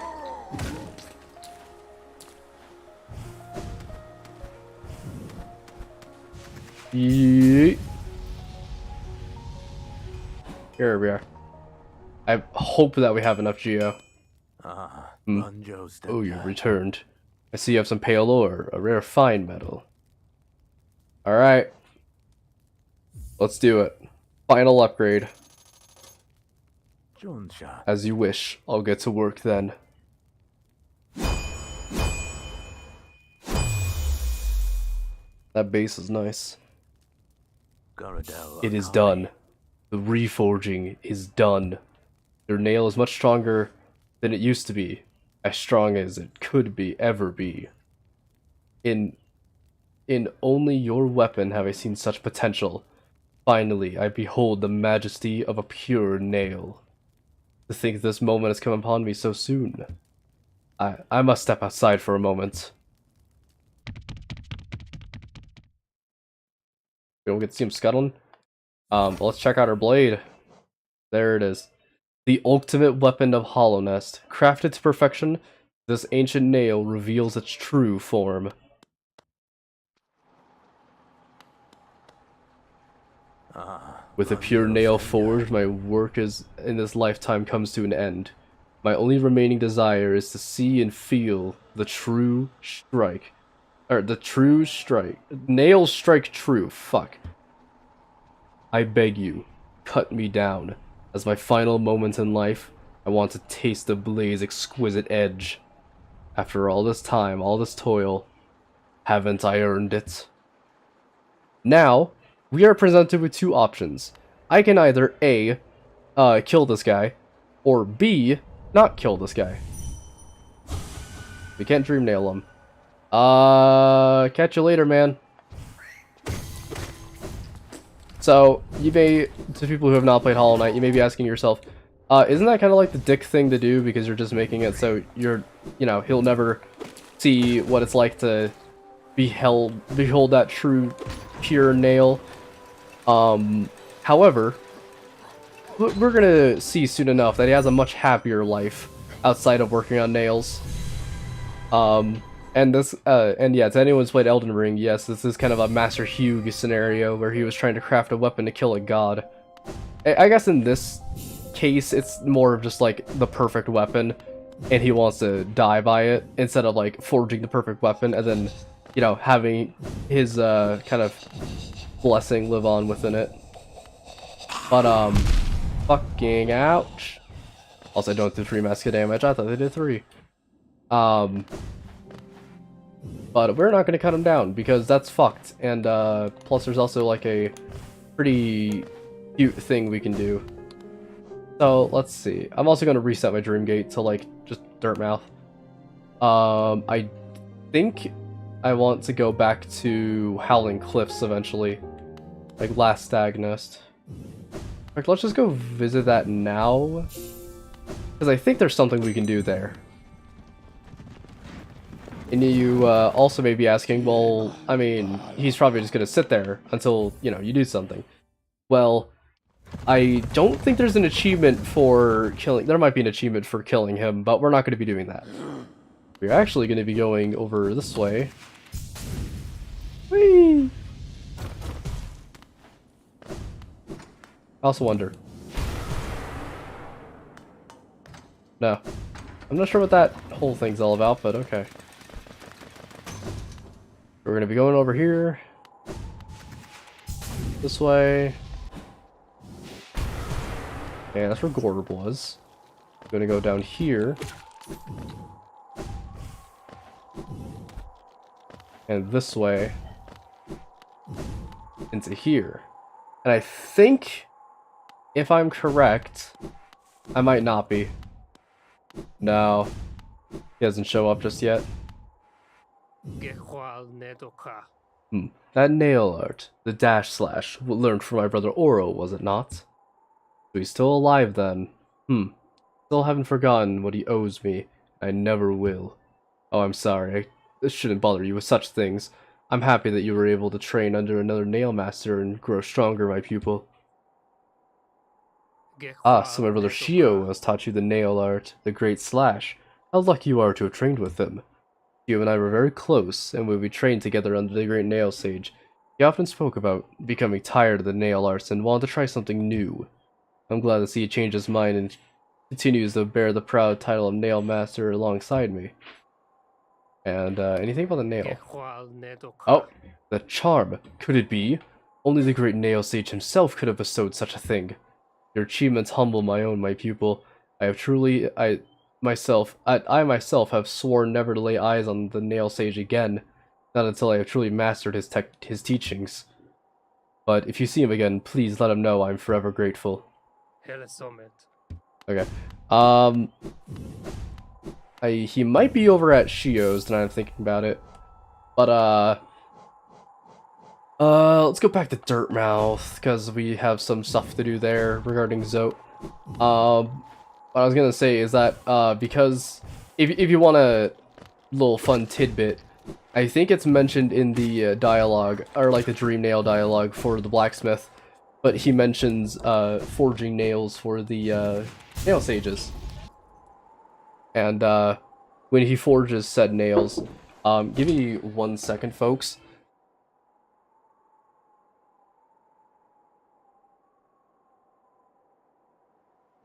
Yeet. Here we are. I hope that we have enough geo. Oh, you returned. I see you have some pale ore, a rare fine metal. Alright. Let's do it. Final upgrade. As you wish. I'll get to work then. That base is nice. It is done. The reforging is done. Your nail is much stronger than it used to be. As strong as it could be, ever be. In only your weapon have I seen such potential. Finally, I behold the majesty of a pure nail. To think this moment has come upon me so soon. I must step outside for a moment. We don't get to see him scuttling. But let's check out our blade. There it is. The ultimate weapon of Hollownest. Crafted to perfection, this ancient nail reveals its true form. With a pure nail forged, my work in this lifetime comes to an end. My only remaining desire is to see and feel the true strike. Or, the true strike. Nail strike true. Fuck. I beg you, cut me down. As my final moment in life, I want to taste the blade's exquisite edge. After all this time, all this toil, haven't I earned it? Now, we are presented with two options. I can either A, kill this guy, or B, not kill this guy. We can't dream nail him. Catch you later, man. So, you may, to people who have not played Hollow Knight, you may be asking yourself, isn't that kind of like the dick thing to do because you're just making it so you're, you know, he'll never see what it's like to behold that true, pure nail. However, we're gonna see soon enough that he has a much happier life outside of working on nails. And this, and yeah, to anyone who's played Elden Ring, yes, this is kind of a Master Hugh scenario where he was trying to craft a weapon to kill a god. I guess in this case, it's more of just like the perfect weapon, and he wants to die by it instead of like forging the perfect weapon and then, you know, having his kind of blessing live on within it. But fucking ouch. Also, don't do 3 maska damage. I thought they did 3. But we're not going to cut him down, because that's fucked. And, plus there's also, like, a pretty cute thing we can do. So, let's see. I'm also going to reset my Dreamgate to, like, just Dirtmouth. I think I want to go back to Howling Cliffs eventually. Like, Last Stag Nest. In fact, let's just go visit that now. Because I think there's something we can do there. And you also may be asking, well, I mean, he's probably just going to sit there until, you know, you do something. Well, I don't think there's an achievement for killing... There might be an achievement for killing him, but we're not going to be doing that. We're actually going to be going over this way. Whee! I also wonder. No. I'm not sure what that whole thing's all about, but okay. We're gonna be going over here. This way. Yeah, that's where Gorb was. I'm gonna go down here. And this way. Into here. And I think, if I'm correct, I might not be. No. He doesn't show up just yet. That nail art, the dash slash, learned from my brother Oro, was it not? So he's still alive then. Still haven't forgotten what he owes me. I never will. Oh, I'm sorry. This shouldn't bother you with such things. I'm happy that you were able to train under another nail master and grow stronger, my pupil. Ah, so my brother Shio has taught you the nail art, the great slash. How lucky you are to have trained with him. You and I were very close, and when we trained together under the great nail sage, he often spoke about becoming tired of the nail arts and wanted to try something new. I'm glad to see he changed his mind and continues to bear the proud title of nail master alongside me. And, anything about the nail? Oh, the charm. Could it be? Only the great nail sage himself could have bestowed such a thing. Your achievements humble my pupil. I myself have sworn never to lay eyes on the nail sage again, not until I have truly mastered his teachings. But if you see him again, please let him know I'm forever grateful. Okay. He might be over at Shio's now I'm thinking about it. But let's go back to Dirtmouth, because we have some stuff to do there regarding Zote. What I was gonna say is that, because if you want a little fun tidbit, I think it's mentioned in the dialogue, or like the Dream Nail dialogue for the blacksmith, but he mentions forging nails for the nail sages. And when he forges said nails, give me 1 second, folks.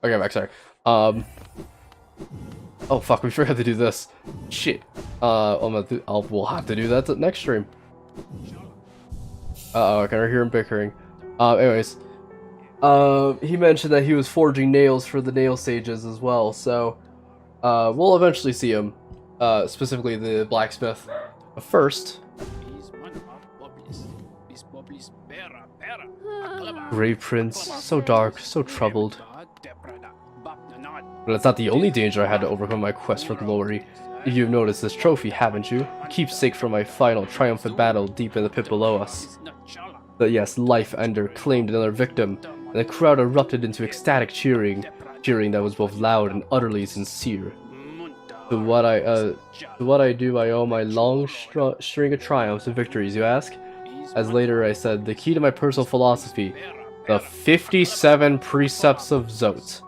Okay, I'm back, sorry. Oh fuck, we forgot to do this. Shit. We'll have to do that next stream. Uh-oh, I can hear him bickering. Anyways. He mentioned that he was forging nails for the nail sages as well, so we'll eventually see him. Specifically the blacksmith. But first, Grey Prince, so dark, so troubled. But it's not the only danger I had to overcome in my quest for glory. You've noticed this trophy, haven't you? Keepsake from my final triumphant battle deep in the pit below us. But yes, Life Ender claimed another victim, and the crowd erupted into ecstatic cheering that was both loud and utterly sincere. To what I do, I owe my long string of triumphs and victories, you ask? As later I said, the key to my personal philosophy, the 57 precepts of Zote.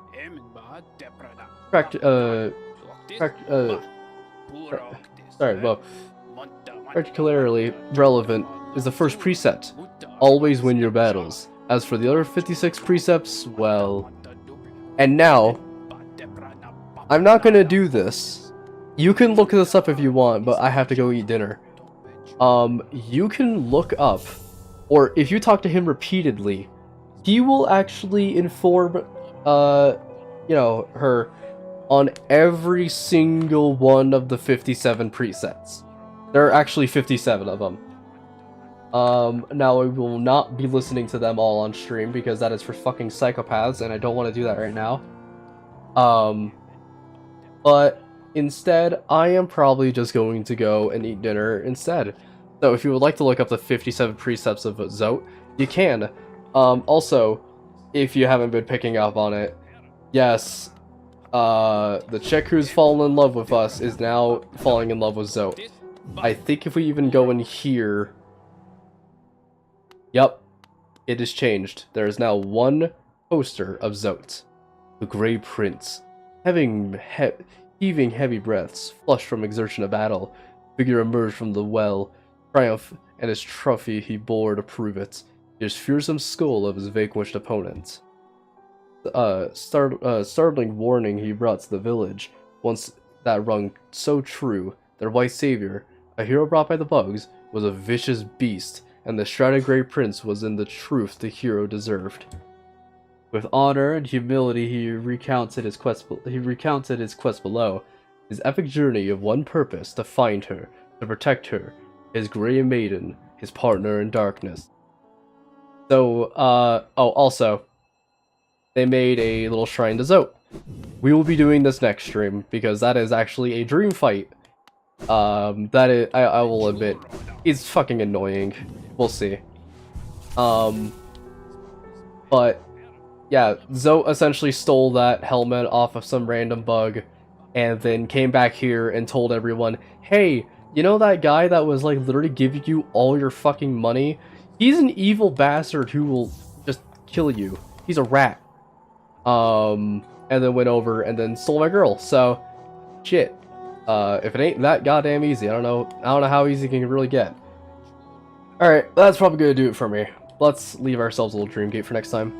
Particularly relevant is the first precept. Always win your battles. As for the other 56 precepts, well... And now, I'm not gonna do this. You can look this up if you want, but I have to go eat dinner. You can look up, or if you talk to him repeatedly, he will actually inform, you know, her on every single one of the 57 presets. There are actually 57 of them. Now I will not be listening to them all on stream because that is for fucking psychopaths and I don't want to do that right now. But instead, I am probably just going to go and eat dinner instead. So if you would like to look up the 57 precepts of Zote, you can. Also, if you haven't been picking up on it, yes, the chick who's fallen in love with us is now falling in love with Zote. I think if we even go in here... Yep, it has changed. There is now one poster of Zote, the Grey Prince. Heaving heavy breaths, flushed from exertion of battle, figure emerged from the well, triumph, and his trophy he bore to prove it. His fearsome skull of his vanquished opponent. Startling warning he brought to the village, once that rung so true, their white savior, a hero brought by the bugs, was a vicious beast, and the shrouded Grey Prince was in the truth the hero deserved. With honor and humility, he recounted his quest below. His epic journey of one purpose: to find her, to protect her, his gray maiden, his partner in darkness. So, also, they made a little shrine to Zote. We will be doing this next stream, because that is actually a dream fight. That is, I will admit, it's fucking annoying. We'll see. But, yeah, Zote essentially stole that helmet off of some random bug, and then came back here and told everyone, hey, you know that guy that was, like, literally giving you all your fucking money? He's an evil bastard who will just kill you. He's a rat. And then went over and then stole my girl, so, shit. If it ain't that goddamn easy, I don't know how easy it can really get. Alright, that's probably gonna do it for me. Let's leave ourselves a little dream gate for next time.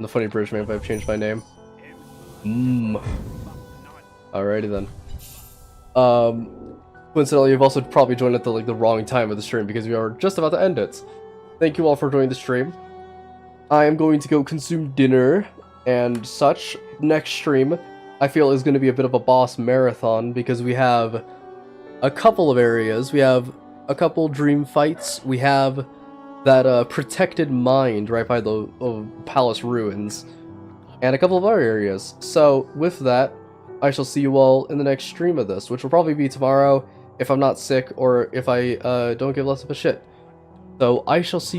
The funny British man if I've changed my name. Alrighty then. Coincidentally, you've also probably joined at the wrong time of the stream because we are just about to end it. Thank you all for joining the stream. I am going to go consume dinner and such. Next stream, I feel, is going to be a bit of a boss marathon because we have a couple of areas. We have a couple dream fights. We have that protected mind right by the palace ruins, and a couple of other areas. So with that, I shall see you all in the next stream of this, which will probably be tomorrow if I'm not sick or if I don't give less of a shit. So I shall see you